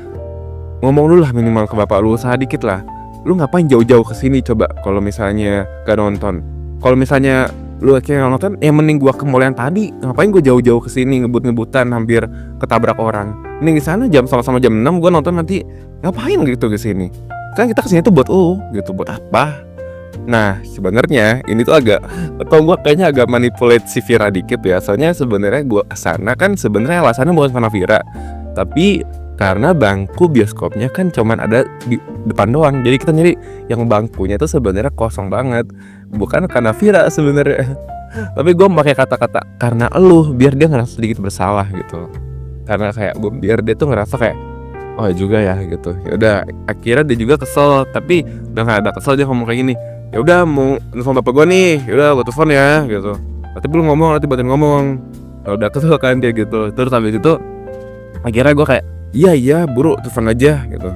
[SPEAKER 1] ngomong dulu lah minimal ke bapak lu, usaha dikit lah. Lu ngapain jauh-jauh kesini coba kalau misalnya gak nonton. Kalau misalnya lu kayak nonton, mending gua ke mall yang tadi. Ngapain gua jauh-jauh kesini ngebut-ngebutan hampir ketabrak orang. Mending di sana sama-sama jam 6 gua nonton, nanti ngapain gitu kesini. Kan kita kesini tuh buat gitu, buat apa? Nah sebenarnya ini tuh atau gua kayaknya agak manipulate si Vira dikit ya. Soalnya sebenarnya gua kesana kan sebenarnya alasannya bukan karena Vira, tapi karena bangku bioskopnya kan cuman ada di depan doang. Jadi kita nyari yang bangkunya itu sebenarnya kosong banget. Bukan karena Vira sebenarnya. Tapi gue pakai kata-kata karena elu biar dia ngerasa sedikit bersalah gitu. Karena kayak biar dia tuh ngerasa kayak oh juga ya gitu. Ya udah akhirnya dia juga kesel, tapi udah gak ada kesel, dia ngomong kayak gini. Ya udah mau telepon bapak gue nih. Ya udah gue telepon ya gitu. Tapi belum ngomong, nanti batin ngomong. Ya udah kesel kan dia gitu. Terus habis itu akhirnya gue kayak Iya buru telepon aja gitu.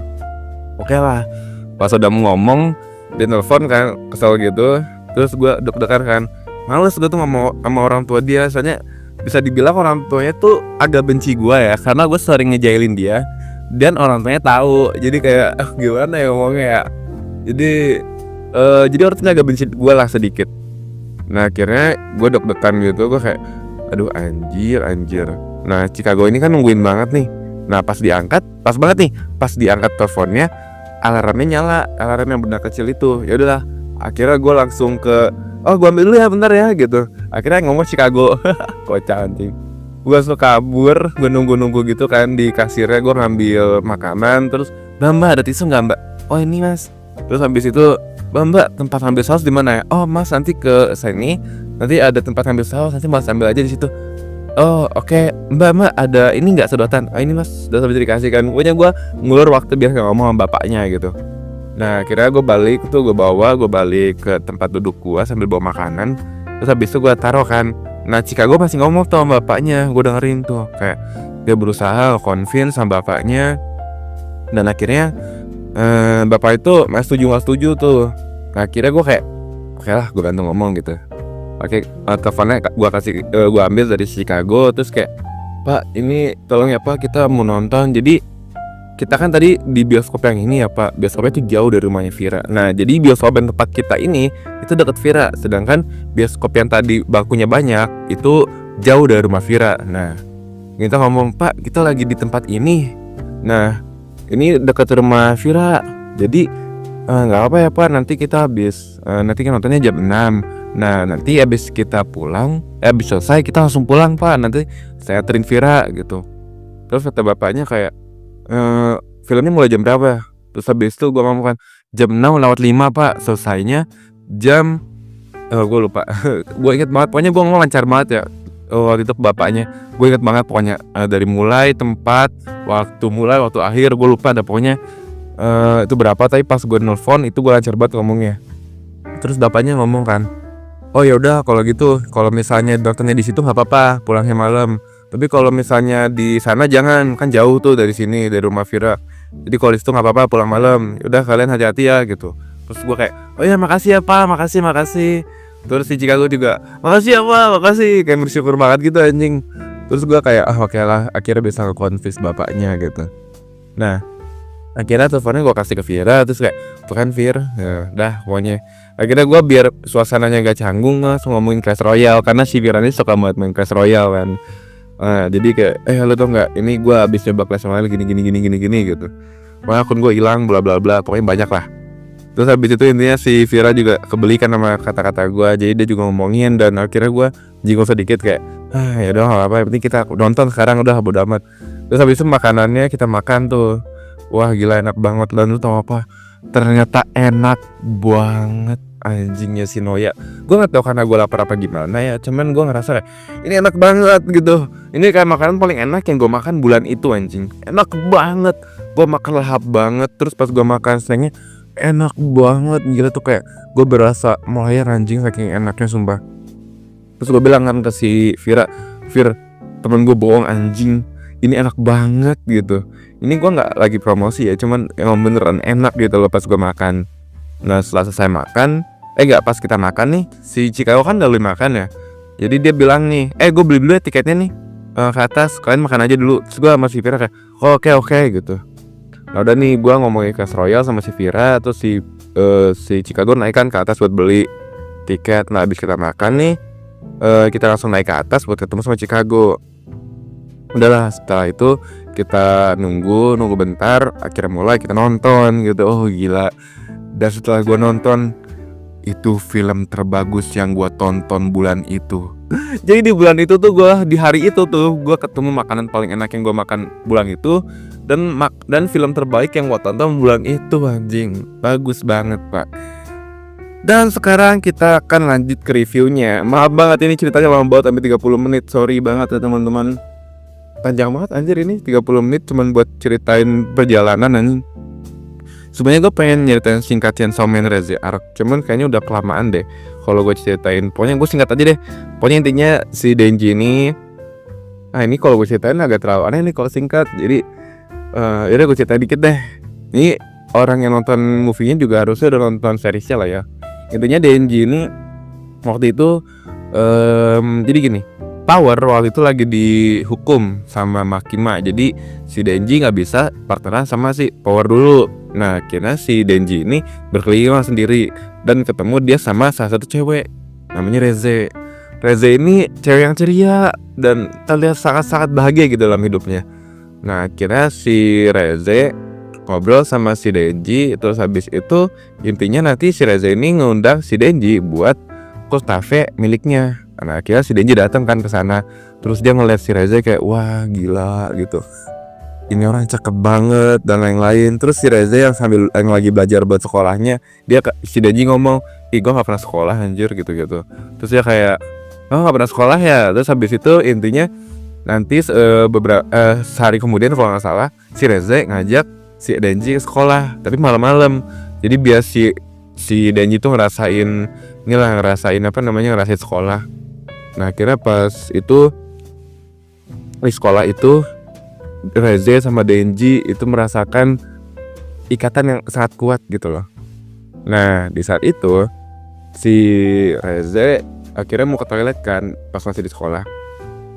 [SPEAKER 1] Oke lah. Pas udah mau ngomong dia telepon kan, kesel gitu. Terus gue deg-degan kan, males gue tuh sama orang tua dia. Soalnya bisa dibilang orang tuanya tuh agak benci gue ya, karena gue sering ngejailin dia. Dan orang tuanya tahu. Jadi kayak gimana ya ngomongnya ya. Jadi orang tuanya agak benci gue lah sedikit. Nah akhirnya gue deg-degan gitu. Gue kayak aduh anjir. Nah Chicago ini kan nungguin banget nih. Nah pas banget nih pas diangkat teleponnya, alarmnya nyala, alarm yang benda kecil itu. Ya udahlah, akhirnya gue langsung ke gue ambil dulu ya bentar ya gitu. Akhirnya ngomong Chicago. Kocak anjing. Gue langsung kabur, gue nunggu gitu kan di kasirnya. Gue ngambil makanan, terus mbak ada tisu nggak mbak? Oh ini mas. Terus habis itu mbak tempat ambil saus di mana ya? Oh mas nanti ke sini, nanti ada tempat ambil saus, nanti mas ambil aja di situ. Oh oke. Mbak ada ini nggak sedotan? Ini mas sudah bisa dikasih kan. Pokoknya gue ngulur waktu biar ngomong sama bapaknya gitu. Nah akhirnya gue balik ke tempat duduk gue sambil bawa makanan. Terus habis itu gue taruh kan. Nah Chicago masih ngomong tuh sama bapaknya. Gue dengerin tuh kayak dia berusaha convince sama bapaknya. Dan akhirnya bapak itu masih setuju tuh. Nah akhirnya gue kayak oke lah gue bantu ngomong gitu. Oke, teleponnya gue ambil dari Chicago. Terus kayak Pak ini tolong ya Pak, kita mau nonton. Jadi kita kan tadi di bioskop yang ini ya Pak, bioskopnya itu jauh dari rumahnya Vira. Nah jadi bioskop yang tempat kita ini itu dekat Vira. Sedangkan bioskop yang tadi bangkunya banyak itu jauh dari rumah Vira. Nah kita ngomong Pak kita lagi di tempat ini. Nah ini dekat rumah Vira. Jadi nggak apa ya Pak, nanti kita nanti kan nontonnya jam 6. Nah nanti abis kita pulang, abis selesai kita langsung pulang Pak. Nanti saya anterin Vira gitu. Terus kata bapaknya kayak filmnya mulai jam berapa? Terus habis itu gue ngomong kan jam 6:05 Pak, selesainya jam gue lupa. Gue inget banget, pokoknya gue ngomong lancar banget ya. Waktu itu ke bapaknya, gue inget banget pokoknya, dari mulai tempat, waktu akhir gue lupa ada, pokoknya itu berapa, tapi pas gue nelfon itu gue lancar banget ngomongnya. Terus bapaknya ngomong kan, oh ya udah kalau gitu, kalau misalnya dokternya di situ nggak apa-apa pulangnya malam, tapi kalau misalnya di sana jangan, kan jauh tuh dari sini, dari rumah Vira, jadi kalau di situ nggak apa-apa pulang malam, udah kalian hati-hati ya gitu. Terus gue kayak, oh ya makasih ya pak, makasih. Terus si Chicago juga, makasih ya pak, makasih, kayak bersyukur banget gitu anjing. Terus gue kayak, oke lah, akhirnya bisa nge-convince bapaknya gitu. Nah akhirnya teleponnya gue kasih ke Vira, terus kayak, tuh kan Vir, ya udah pokoknya. Akhirnya gue biar suasananya gak canggung langsung ngomongin Clash Royale, karena si Vira ini suka banget main Clash Royale kan. Jadi kayak, lo tau nggak, ini gue abis coba Clash Royale gini gitu. Pokoknya akun gue hilang, bla bla bla, pokoknya banyak lah. Terus habis itu intinya si Vira juga kebelikan sama kata-kata gue, jadi dia juga ngomongin, dan akhirnya gue jinggung sedikit kayak, ya udah nggak apa-apa, yang penting kita nonton sekarang, udah bodo amat. Terus habis itu makanannya kita makan tuh, wah gila enak banget. Dan lu tau apa? Ternyata enak banget anjingnya si Noya. Gue nggak tahu karena gue lapar apa gimana ya, cuman gue ngerasa kayak ini enak banget gitu. Ini kayak makanan paling enak yang gue makan bulan itu anjing. Enak banget. Gue makan lahap banget. Terus pas gue makan snacknya enak banget, gila tuh, kayak gue berasa melayar anjing saking enaknya sumpah. Terus gue bilang kan ke si Vira, Vir, temen gue bohong anjing, ini enak banget gitu. Ini gue nggak lagi promosi ya, cuman emang beneran enak gitu loh pas gue makan. Nah setelah selesai makan, pas kita makan nih, si Chicago kan udah beli makan ya. Jadi dia bilang nih, gue beli dulu ya tiketnya nih, ke atas, kalian makan aja dulu. Terus gue sama si Vira kayak, oke gitu. Nah udah nih, gue ngomongin Clash Royale sama si Vira, terus si Chicago naik kan ke atas buat beli tiket. Nah abis kita makan nih, kita langsung naik ke atas buat ketemu sama Chicago. Udahlah setelah itu kita nunggu bentar, akhirnya mulai kita nonton gitu. Oh gila. Dan setelah gue nonton, itu film terbagus yang gue tonton bulan itu. Jadi di bulan itu tuh di hari itu tuh gue ketemu makanan paling enak yang gue makan bulan itu, dan film terbaik yang gue tonton bulan itu anjing. Bagus banget pak. Dan sekarang kita akan lanjut ke reviewnya. Maaf banget ini ceritanya lama banget, sampai 30 menit. Sorry banget ya teman-teman. Panjang banget anjir ini, 30 menit cuman buat ceritain perjalanan anjing. Sebenarnya gue pengen nyeritain singkat Chainsaw Man Reze Arc, cuman kayaknya udah kelamaan deh kalau gue ceritain. Pokoknya gue singkat aja deh. Pokoknya intinya si Denji ini, ini kalau gue ceritain agak terlalu aneh nih kalau singkat. Jadi yaudah gue ceritain dikit deh. Ini orang yang nonton movie-nya juga harusnya udah nonton seriesnya lah ya. Intinya Denji ini waktu itu jadi gini, Power waktu itu lagi dihukum sama Makima. Jadi si Denji gak bisa partneran sama si Power dulu. Nah akhirnya si Denji ini berkeliling sendiri, dan ketemu dia sama salah satu cewek namanya Reze. Reze ini cewek yang ceria dan terlihat sangat-sangat bahagia gitu dalam hidupnya. Nah akhirnya si Reze ngobrol sama si Denji. Terus habis itu intinya nanti si Reze ini ngundang si Denji buat ke cafe miliknya. Nah akhirnya si Denji datang kan ke sana. Terus dia ngeliat si Reze kayak wah gila gitu, ini orang cakep banget dan lain-lain. Terus si Reze yang lagi belajar buat sekolahnya, si Denji ngomong, gue gak pernah sekolah anjir gitu. Terus dia kayak, gak pernah sekolah ya. Terus habis itu intinya nanti sehari kemudian kalau gak salah, si Reze ngajak si Denji ke sekolah, tapi malam-malam. Jadi biar si Denji tuh ngerasain sekolah. Nah akhirnya pas itu di sekolah itu, Reze sama Denji itu merasakan ikatan yang sangat kuat gitu loh. Nah di saat itu si Reze akhirnya mau ke toilet kan pas masih di sekolah.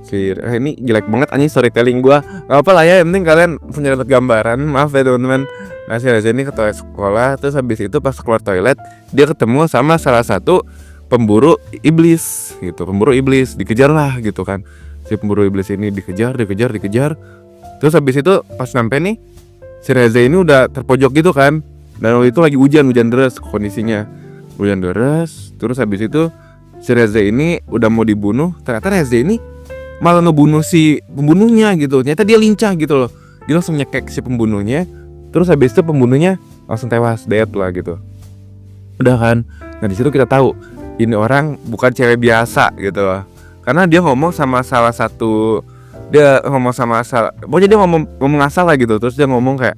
[SPEAKER 1] Ini jelek banget anjing storytelling gua. Gak apa lah ya, yang penting kalian punya gambaran. Maaf ya teman-teman. Nah si Reze ini ke toilet sekolah. Terus habis itu pas keluar toilet, dia ketemu sama salah satu pemburu iblis gitu. Pemburu iblis, dikejar lah gitu kan. Si pemburu iblis ini dikejar. Terus habis itu pas sampai nih, si Reze ini udah terpojok gitu kan. Dan waktu itu lagi hujan deras kondisinya. Hujan deras. Terus habis itu si Reze ini udah mau dibunuh. Ternyata Reze ini malah ngebunuh si pembunuhnya gitu. Ternyata dia lincah gitu loh. Dia langsung nyekek si pembunuhnya. Terus habis itu pembunuhnya langsung tewas, dead lah gitu. Udah kan. Nah di situ kita tahu ini orang bukan cewek biasa gitu loh. Karena dia ngomong sama salah satu, pokoknya dia ngomong asal lah gitu. Terus dia ngomong kayak,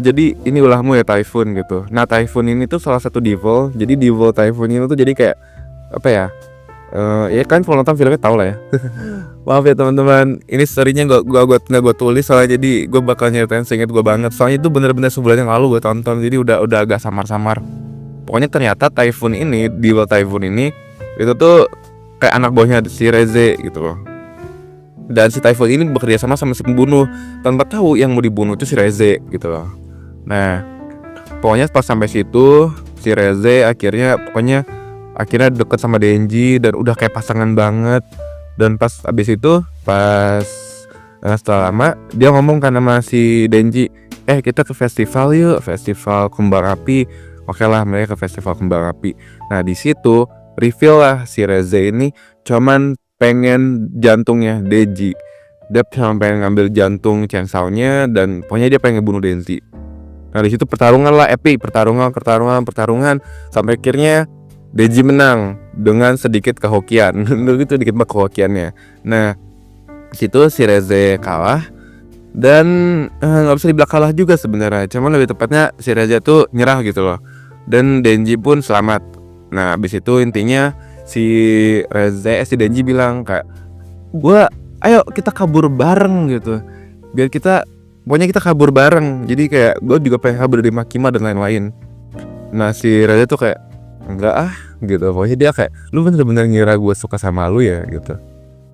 [SPEAKER 1] jadi ini ulahmu ya Typhoon gitu. Nah Typhoon ini tuh salah satu devil. Jadi devil Typhoon ini tuh jadi kayak apa ya? Ya kan kalau nonton filmnya tau lah ya. Maaf ya teman-teman, ini storynya nggak gue tulis soalnya, jadi gue bakal nyeritain seinget gue banget. Soalnya itu bener-bener sebulan yang lalu gue tonton, jadi udah agak samar-samar. Pokoknya ternyata Typhoon ini, devil Typhoon ini, itu tuh kayak anak buahnya si Reze gitu loh. Dan si Typhoon ini bekerja sama si pembunuh tanpa tahu yang mau dibunuh itu si Reze gitu loh. Nah, pokoknya pas sampai situ si Reze akhirnya deket sama Denji dan udah kayak pasangan banget. Dan pas abis itu setelah lama dia ngomong kan sama si Denji, kita ke festival yuk, festival kembang api. Oke lah, mereka ke festival kembang api. Nah di situ reveal lah si Reze ini cuman pengen jantungnya Denji. Dia cuma pengen ngambil jantung Chainsaw-nya dan pokoknya dia pengen bunuh Denji. Nah di situ pertarungan lah, epic, pertarungan sampai akhirnya Denji menang dengan sedikit kehokian. Itu sedikit kehokiannya. Nah situ si Reze kalah dan nggak bisa dibilang kalah juga sebenarnya. Cuman lebih tepatnya si Reze tuh nyerah gitu loh. Dan Denji pun selamat. Nah abis itu intinya si Denji bilang kayak, ayo kita kabur bareng gitu. Pokoknya kita kabur bareng. Jadi kayak gue juga pengen kabur dari Makima dan lain-lain. Nah si Reze tuh kayak, enggak gitu. Pokoknya dia kayak, lu bener-bener ngira gue suka sama lu ya gitu.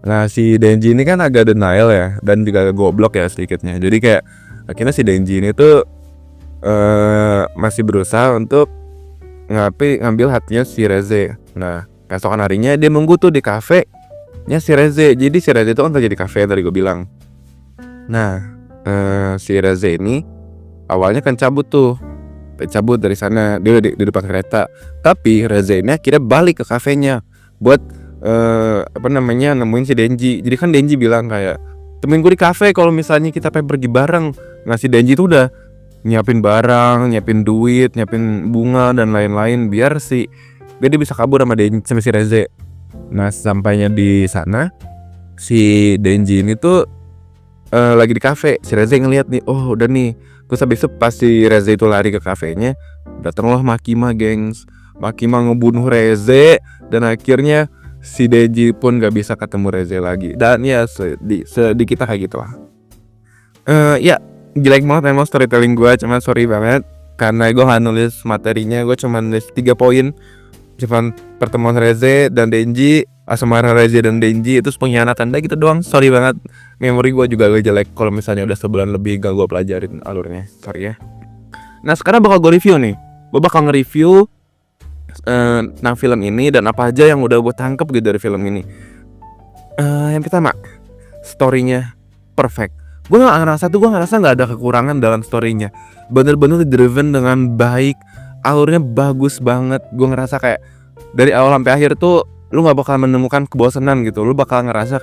[SPEAKER 1] Nah si Denji ini kan agak denial ya, dan juga agak goblok ya sedikitnya. Jadi kayak akhirnya si Denji ini tuh masih berusaha untuk ngambil hatinya si Reze. Nah keesokan harinya dia nunggu tuh di kafe nya si Reze. Jadi si Reze itu kan kerja di kafe tadi gue bilang. Nah si Reze ini awalnya kan cabut dari sana, dia di depan kereta. Tapi Reze ini akhirnya balik ke kafenya buat nemuin si Denji. Jadi kan Denji bilang kayak, temuin gue di kafe kalau misalnya kita pengen pergi bareng. Nah si Denji tuh udah nyiapin barang, nyiapin duit, nyiapin bunga dan lain-lain biar dia bisa kabur sama si Reze. Nah sampainya di sana si Denji ini tuh lagi di kafe. Si Reze ngeliat nih, oh udah nih. Terus habis itu pas si Reze itu lari ke kafenya, datanglah Makima gengs. Makima ngebunuh Reze dan akhirnya si Denji pun gak bisa ketemu Reze lagi. Dan ya sedikit kayak gitu lah. Ya jelek banget emang storytelling gue, cuman sorry banget karena gue gak nulis materinya. Gue cuma nulis 3 poin, cuman pertemuan Reze dan Denji, asmara Reze dan Denji itu pengkhianatan gitu doang. Sorry banget, memori gue juga agak jelek kalau misalnya udah sebulan lebih gak gue pelajarin alurnya, sorry ya. Nah sekarang bakal gue review nih. Gue bakal nge-review tentang film ini dan apa aja yang udah gue tangkep gitu dari film ini. Yang pertama, storynya perfect. Gue ngerasa gak ada kekurangan dalam storynya. Bener-bener driven dengan baik, alurnya bagus banget. Gue ngerasa kayak dari awal sampai akhir tuh lu gak bakal menemukan kebosanan gitu. Lu bakal ngerasa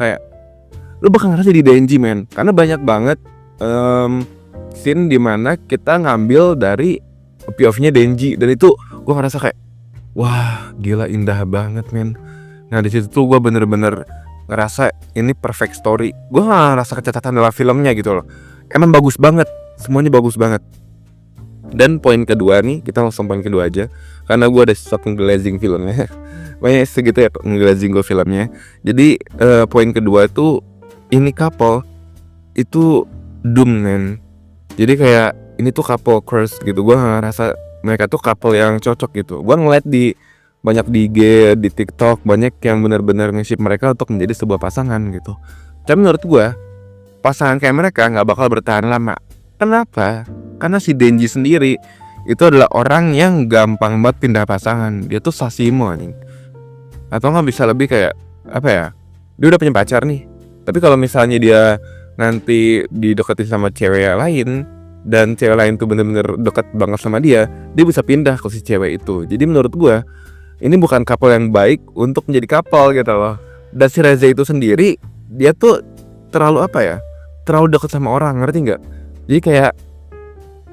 [SPEAKER 1] di Denji men. Karena banyak banget scene dimana kita ngambil dari POV-nya Denji. Dan itu gue ngerasa kayak, wah gila indah banget men. Nah di situ tuh gue bener-bener ngerasa ini perfect story. Gue gak ngerasa kecacatan dalam filmnya gitu loh. Emang bagus banget, semuanya bagus banget. Dan poin kedua nih, kita langsung poin kedua aja, karena gue ada sesuatu nge-glazing filmnya. Banyak segitu ya nge-glazing gue filmnya. Jadi poin kedua tuh, ini couple itu doom men. Jadi kayak ini tuh couple curse gitu. Gue ngerasa mereka tuh couple yang cocok gitu. Gue ngeliat banyak di IG, di TikTok, banyak yang benar-benar nge-ship mereka untuk menjadi sebuah pasangan gitu. Tapi menurut gue, pasangan kayak mereka gak bakal bertahan lama. Kenapa? Karena si Denji sendiri itu adalah orang yang gampang banget pindah pasangan. Dia tuh Sashimo nih. Atau gak bisa lebih kayak, apa ya, dia udah punya pacar nih. Tapi kalau misalnya dia nanti dideketin sama cewek lain, dan cewek lain tuh bener-bener deket banget sama dia bisa pindah ke si cewek itu. Jadi menurut gue, ini bukan couple yang baik untuk menjadi couple gitu loh. Dan si Reze itu sendiri, dia tuh terlalu dekat sama orang, ngerti gak? Jadi kayak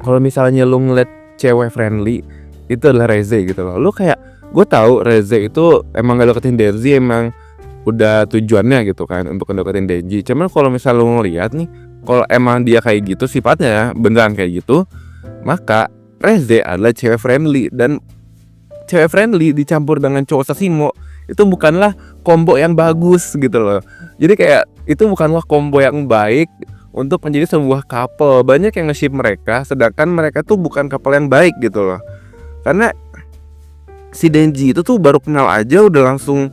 [SPEAKER 1] kalau misalnya lu ngeliat cewek friendly, itu adalah Reze gitu loh. Lu kayak gue tahu Reza itu emang gak deketin Denji, emang udah tujuannya gitu kan untuk ngedeketin Denji. Cuman kalau misal lu ngeliat nih, kalau emang dia kayak gitu sifatnya beneran kayak gitu, maka Reza adalah cewek friendly, dan cewek friendly dicampur dengan cowok sasimo itu bukanlah combo yang bagus gitu loh. Jadi kayak itu bukanlah combo yang baik untuk menjadi sebuah couple. Banyak yang nge-ship mereka, sedangkan mereka tuh bukan couple yang baik gitu loh. Karena si Denji itu tuh baru kenal aja udah langsung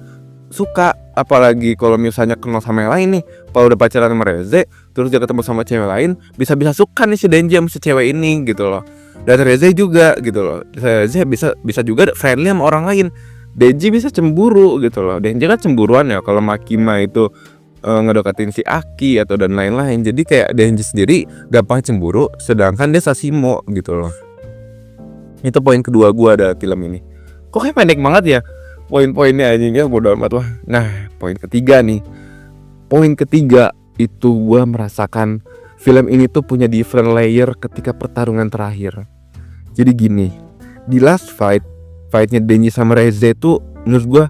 [SPEAKER 1] suka, apalagi kalau misalnya kenal sama yang lain nih. Kalau udah pacaran sama Reze terus dia ketemu sama cewek lain, bisa-bisa suka nih si Denji sama si cewek ini gitu loh. Dan Reze juga gitu loh. Reze bisa juga friendly sama orang lain. Denji bisa cemburu gitu loh. Denji kan cemburuan ya kalau Makima itu ngedeketin si Aki atau dan lain-lain. Jadi kayak Denji sendiri gampang cemburu, sedangkan dia sasimo gitu loh. Itu poin kedua gua ada film ini. Kok kayak pendek banget ya poin-poinnya anjingnya, bodo amat lah. Nah, poin ketiga nih. Poin ketiga itu gua merasakan film ini tuh punya different layer ketika pertarungan terakhir. Jadi gini, di last fightnya Denji sama Reze tuh menurut gua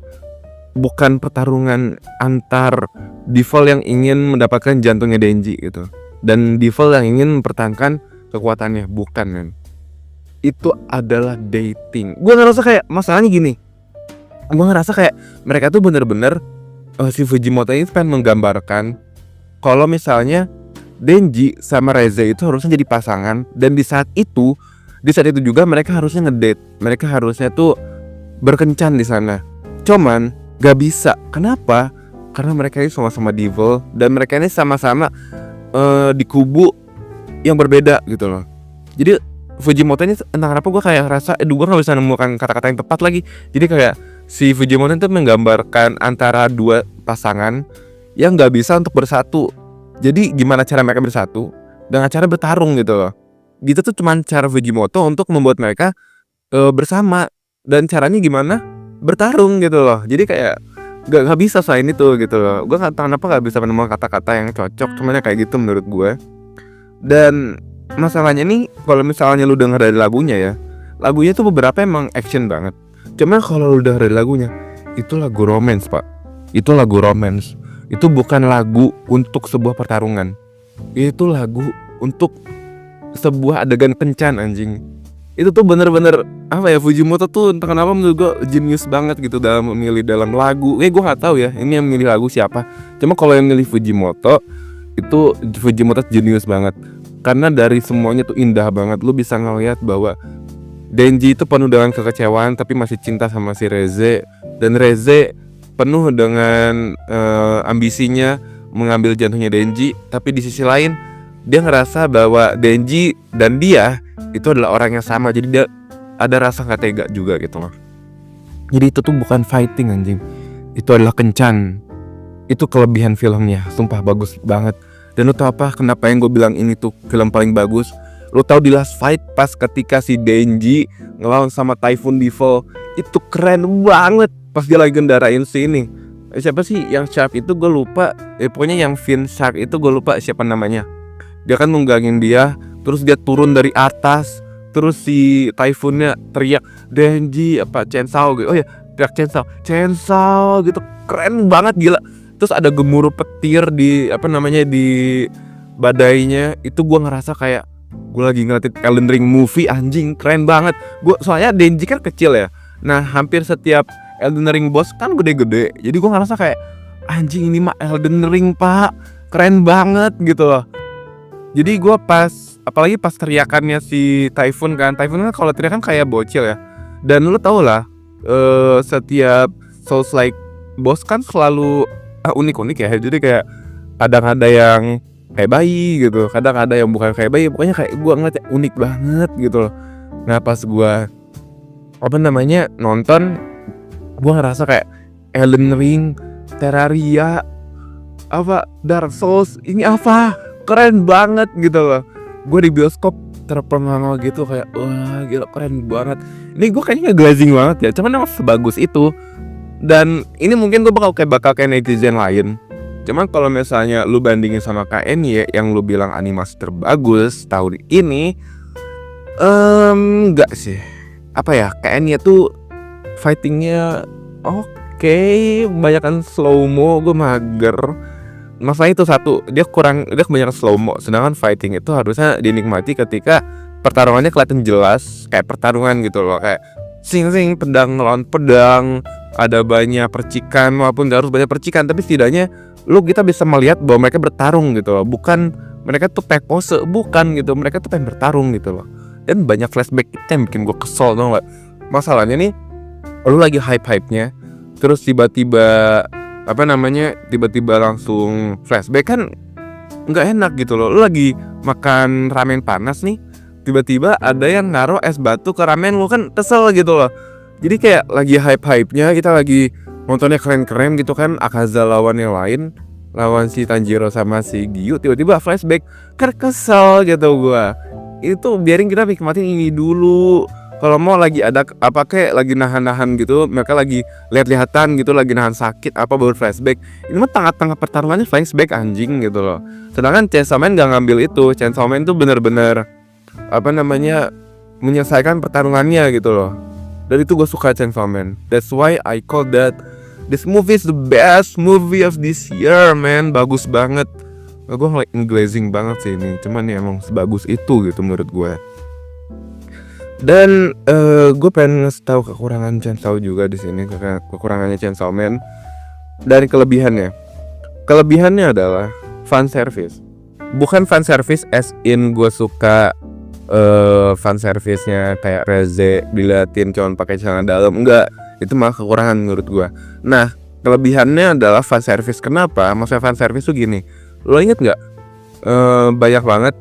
[SPEAKER 1] bukan pertarungan antar Devil yang ingin mendapatkan jantungnya Denji gitu, dan Devil yang ingin mempertahankan kekuatannya, bukan men. Itu adalah dating. Gue ngerasa kayak masalahnya gini, gue ngerasa kayak mereka tuh bener-bener si Fujimoto ini pengen menggambarkan kalau misalnya Denji sama Reze itu harusnya jadi pasangan, dan di saat itu juga mereka harusnya ngedate, mereka harusnya tuh berkencan di sana. Cuman gak bisa. Kenapa? Karena mereka ini sama-sama devil, dan mereka ini sama-sama di kubu yang berbeda gitu loh. Jadi Fujimoto ini entah kenapa gue kayak rasa gue gak bisa nemukan kata-kata yang tepat lagi. Jadi kayak si Fujimoto itu menggambarkan antara dua pasangan yang gak bisa untuk bersatu. Jadi gimana cara mereka bersatu? Dengan cara bertarung gitu loh. Gitu tuh cuman cara Fujimoto untuk membuat mereka bersama. Dan caranya gimana? Bertarung gitu loh. Jadi kayak gak bisa selain itu gitu loh. Gue gak tahu kenapa gak bisa menemukan kata-kata yang cocok, cuman kayak gitu menurut gue. Dan masalahnya nih, kalau misalnya lu denger dari lagunya tuh beberapa emang action banget. Cuman kalau lu denger dari lagunya, itu lagu romance pak. Itu lagu romance. Itu bukan lagu untuk sebuah pertarungan. Itu lagu untuk sebuah adegan kencan anjing. Itu tuh bener-bener apa ya, Fujimoto tuh entah kenapa menurut gue genius banget gitu dalam memilih dalam lagu. Gue gak tahu ya ini yang memilih lagu siapa. Cuma kalau yang milih Fujimoto itu Fujimoto genius banget. Karena dari semuanya tuh indah banget. Lu bisa ngeliat bahwa Denji itu penuh dengan kekecewaan tapi masih cinta sama si Reze. Dan Reze penuh dengan ambisinya mengambil jantungnya Denji. Tapi di sisi lain dia ngerasa bahwa Denji dan dia itu adalah orang yang sama. Jadi dia ada rasa gak tega juga gitu loh. Jadi itu tuh bukan fighting anjing, itu adalah kencan. Itu kelebihan filmnya, sumpah bagus banget. Dan lu tau apa kenapa yang gue bilang ini tuh film paling bagus? Lu tau di last fight pas ketika si Denji ngelawan sama Typhoon Devil, itu keren banget. Pas dia lagi gendarain sini, siapa sih yang Shark itu gue lupa. Pokoknya yang Fin Shark itu gue lupa siapa namanya. Dia kan nunggangin dia, terus dia turun dari atas, terus si Typhoonnya teriak Denji apa Chainsaw gitu. Oh ya, teriak Chainsaw gitu. Keren banget gila. Terus ada gemuruh petir di di badainya. Itu gue ngerasa kayak gue lagi ngeliatin Elden Ring movie anjing, keren banget. Soalnya Denji kan kecil ya. Nah, hampir setiap Elden Ring boss kan gede-gede. Jadi gue ngerasa kayak anjing ini mah Elden Ring, Pak. Keren banget gitu loh. Jadi gue apalagi pas teriakannya si Typhoon kan kalau teriakan kayak bocil ya. Dan lu tau lah setiap Souls like boss kan selalu unik-unik ya. Jadi kayak kadang ada yang kayak bayi gitu, kadang ada yang bukan kayak bayi. Pokoknya kayak gue ngeliatnya unik banget gitu loh. Nah pas gue nonton, gue ngerasa kayak Elden Ring, Terraria, Dark Souls, ini keren banget gitu loh. Gue di bioskop terpengangau gitu kayak wah gila keren banget. Ini gue kayaknya glazing banget ya, cuman emang sebagus itu. Dan ini mungkin gue bakal kayak netizen lain. Cuman kalau misalnya lu bandingin sama KNY yang lu bilang animasi terbagus tahun ini, enggak sih. KNY tuh fightingnya oke, kebanyakan slow mo, gue mager. Masalahnya itu satu, dia kebanyakan slow mo. Sedangkan fighting itu harusnya dinikmati ketika pertarungannya kelihatan jelas, kayak pertarungan gitu loh, kayak sing pedang lawan pedang, ada banyak percikan, walaupun gak harus banyak percikan, tapi setidaknya kita bisa melihat bahwa mereka bertarung gitu loh, bukan mereka tuh pakai pose, bukan gitu, mereka tuh pengen bertarung gitu loh. Dan banyak flashback itu yang bikin gue kesel, tau gak? Masalahnya nih, lu lagi hype-nya, terus tiba-tiba langsung flashback, kan nggak enak gitu loh. Lu lagi makan ramen panas nih, tiba-tiba ada yang naruh es batu ke ramen lu, kan kesel gitu loh. Jadi kayak lagi hype-nya, kita lagi nontonnya keren-keren gitu kan, Akaza lawan yang lain, lawan si Tanjiro sama si Giyu, tiba-tiba flashback, kan kesel gitu gua. Itu biarin kita nikmatin ini dulu. Kalau mau lagi ada apa kayak lagi nahan-nahan gitu, mereka lagi lihat-lihatan gitu, lagi nahan sakit apa baru flashback. Ini mah tengah-tengah pertarungannya flashback, anjing gitu loh. Sedangkan Chainsaw Man gak ngambil itu. Chainsaw Man tuh bener-bener menyelesaikan pertarungannya gitu loh. Dan itu gue suka Chainsaw Man. That's why I call that this movie is the best movie of this year, man. Bagus banget. Gue like glazing banget sih ini. Cuman ya emang sebagus itu gitu menurut gue. Dan gue pengen ngasih tahu kekurangan Chainsaw juga di sini, kekurangannya Chainsaw Man dan kelebihannya. Kelebihannya adalah fan service. Bukan fan service as in gue suka fan service-nya kayak Reze diliatin cuman pakai celana dalam, enggak. Itu malah kekurangan menurut gue. Nah, kelebihannya adalah fan service. Kenapa? Maksudnya fan service tuh gini. Lo inget nggak? Banyak banget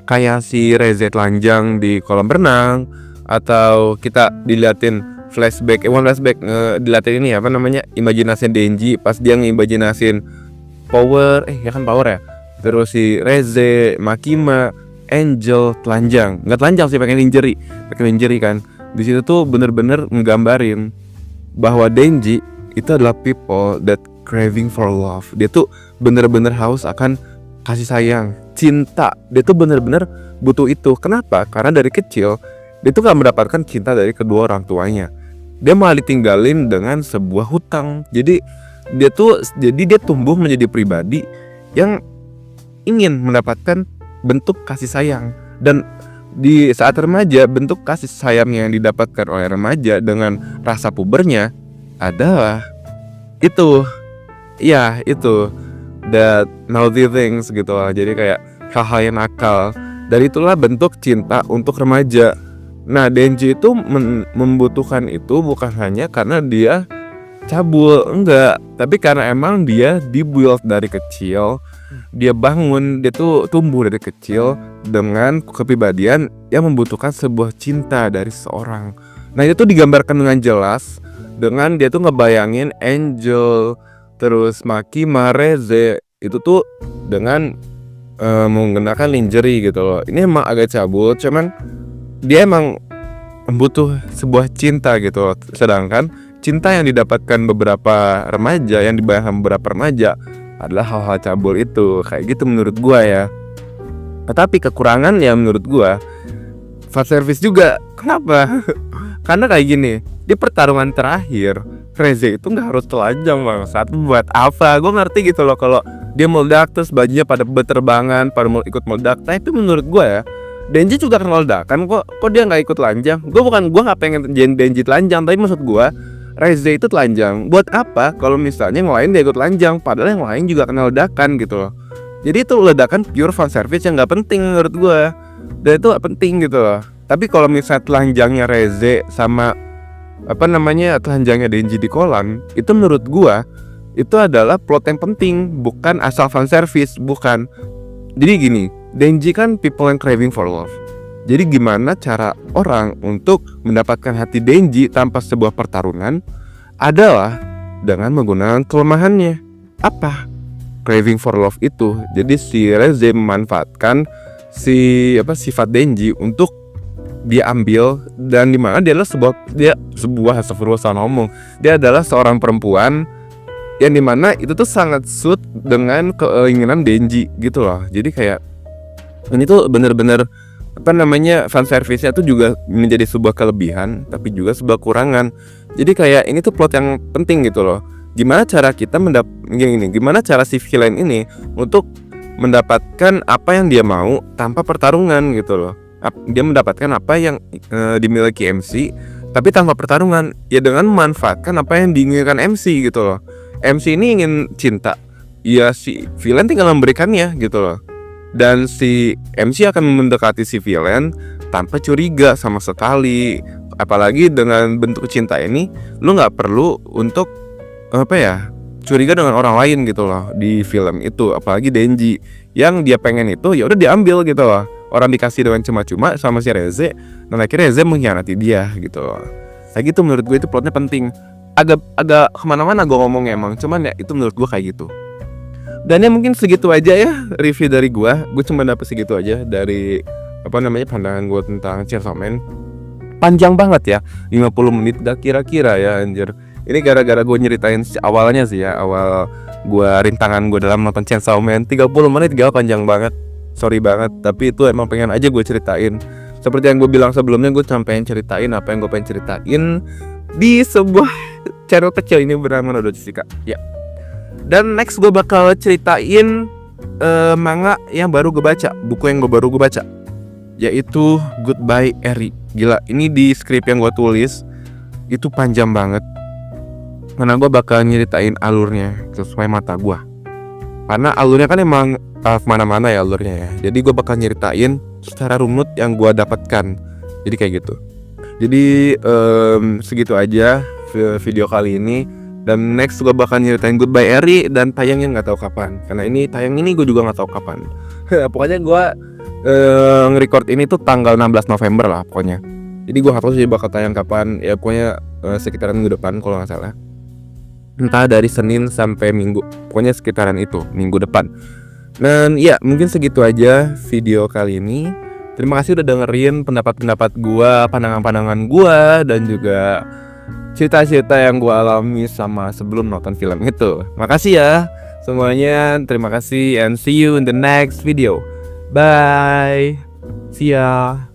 [SPEAKER 1] kayak si Reze telanjang di kolam renang, atau kita diliatin flashback, diliatin ini imajinasi Denji pas dia ngimajinasin Power, Power ya. Terus si Reze, Makima, Angel telanjang, nggak telanjang sih, pakai lingerie kan. Di situ tuh bener-bener nggambarin bahwa Denji itu adalah people that craving for love. Dia tuh bener-bener haus akan kasih sayang, cinta. Dia tuh bener-bener butuh itu. Kenapa? Karena dari kecil dia tuh gak mendapatkan cinta dari kedua orang tuanya. Dia malah ditinggalin dengan sebuah hutang. Jadi dia tumbuh menjadi pribadi yang ingin mendapatkan bentuk kasih sayang. Dan di saat remaja, bentuk kasih sayang yang didapatkan oleh remaja dengan rasa pubernya adalah itu that naughty things gitu lah. Jadi kayak hal-hal yang nakal. Dan itulah bentuk cinta untuk remaja. Nah, Denji itu membutuhkan itu bukan hanya karena dia cabul, enggak, tapi karena emang dia dibuild dari kecil. Dia tuh tumbuh dari kecil dengan kepribadian yang membutuhkan sebuah cinta dari seseorang. Nah, itu tuh digambarkan dengan jelas dengan dia tuh ngebayangin Angel, terus Makima, Reze itu tuh dengan menggunakan lingerie gitu loh. Ini emang agak cabul, cuman dia emang butuh sebuah cinta gitu loh. Sedangkan cinta yang didapatkan beberapa remaja, yang dibayangkan beberapa remaja adalah hal-hal cabul itu. Kayak gitu menurut gua ya. Tetapi kekurangan ya menurut gua fan service juga. Kenapa? Karena kayak gini, di pertarungan terakhir Reze itu gak harus telanjang bangsat. Buat apa? Gue ngerti gitu loh kalau dia meledak terus bajunya pada berterbangan, pada mau ikut meledak. Tapi menurut gue ya, Denji juga kan meledakan kok dia gak ikut telanjang. Gue gak pengen Denji telanjang, tapi maksud gue Reze itu telanjang. Buat apa kalau misalnya yang lain dia ikut telanjang, padahal yang lain juga kena ledakan gitu loh. Jadi itu ledakan pure fan service yang gak penting menurut gue. Dan itu gak penting gitu loh. Tapi kalau misalnya telanjangnya Reze sama telanjangnya Denji di kolam, itu menurut gua itu adalah plot yang penting, bukan asal fan service, bukan. Jadi gini, Denji kan people yang craving for love. Jadi gimana cara orang untuk mendapatkan hati Denji tanpa sebuah pertarungan adalah dengan menggunakan kelemahannya. Apa? Craving for love itu. Jadi si Reze memanfaatkan sifat Denji untuk dia ambil, dan dimana dia adalah dia adalah seorang perempuan yang dimana itu tuh sangat suit dengan keinginan Denji gitu loh. Jadi kayak ini tuh bener-bener fan service-nya tuh juga menjadi sebuah kelebihan tapi juga sebuah kekurangan. Jadi kayak ini tuh plot yang penting gitu loh. Gimana cara kita gimana cara si villain ini untuk mendapatkan apa yang dia mau tanpa pertarungan gitu loh. Dia mendapatkan apa yang dimiliki MC tapi tanpa pertarungan, ya dengan memanfaatkan apa yang diinginkan MC gitu loh. MC ini ingin cinta, ya si villain tinggal memberikannya gitu loh. Dan si MC akan mendekati si villain tanpa curiga sama sekali. Apalagi dengan bentuk cinta ini, lu nggak perlu untuk curiga dengan orang lain gitu loh di film itu. Apalagi Denji yang dia pengen itu ya udah diambil gitu loh. Orang dikasih dengan cuma-cuma sama si Reze, dan akhirnya Reze mengkhianati dia gitu loh. Kayak gitu menurut gue itu plotnya penting. Agak kemana-mana gue ngomongnya emang, cuman ya itu menurut gue kayak gitu. Dan ya mungkin segitu aja ya review dari gue. Gue cuma dapet segitu aja dari pandangan gue tentang Chainsaw Man. Panjang banget ya, 50 menit dah kira-kira ya anjir. Ini gara-gara gue nyeritain awalnya sih ya, awal gue rintangan gue dalam nonton Chainsaw Man. 30 menit gak panjang banget. Sorry banget, tapi itu emang pengen aja gue ceritain. Seperti yang gue bilang sebelumnya, gue pengen ceritain apa yang gue pengen ceritain di sebuah channel kecil ini bernama Nodo Jessica. Ya. Dan next gue bakal ceritain manga yang baru gue baca, buku yang baru gue baca, yaitu Goodbye Eri. Gila, ini di skrip yang gue tulis itu panjang banget. Karena gue bakal nyeritain alurnya sesuai mata gue. Karena alurnya kan emang kemana-mana ya alurnya ya. Jadi gue bakal nyeritain secara runut yang gue dapatkan. Jadi kayak gitu. Jadi segitu aja video kali ini. Dan next gue bakal nyeritain Goodbye Eri dan tayangnya nggak tahu kapan. Karena ini tayang ini gue juga nggak tahu kapan. Pokoknya gue nge-record ini tuh tanggal 16 November lah pokoknya. Jadi gue nggak tahu sih bakal tayang kapan. Ya pokoknya sekitaran minggu depan kalau nggak salah. Entah dari Senin sampai Minggu, pokoknya sekitaran itu, minggu depan. Dan ya mungkin segitu aja video kali ini. Terima kasih udah dengerin pendapat-pendapat gua, pandangan-pandangan gua, dan juga cerita-cerita yang gua alami sama sebelum nonton film itu. Makasih ya semuanya, terima kasih and see you in the next video. Bye. See ya.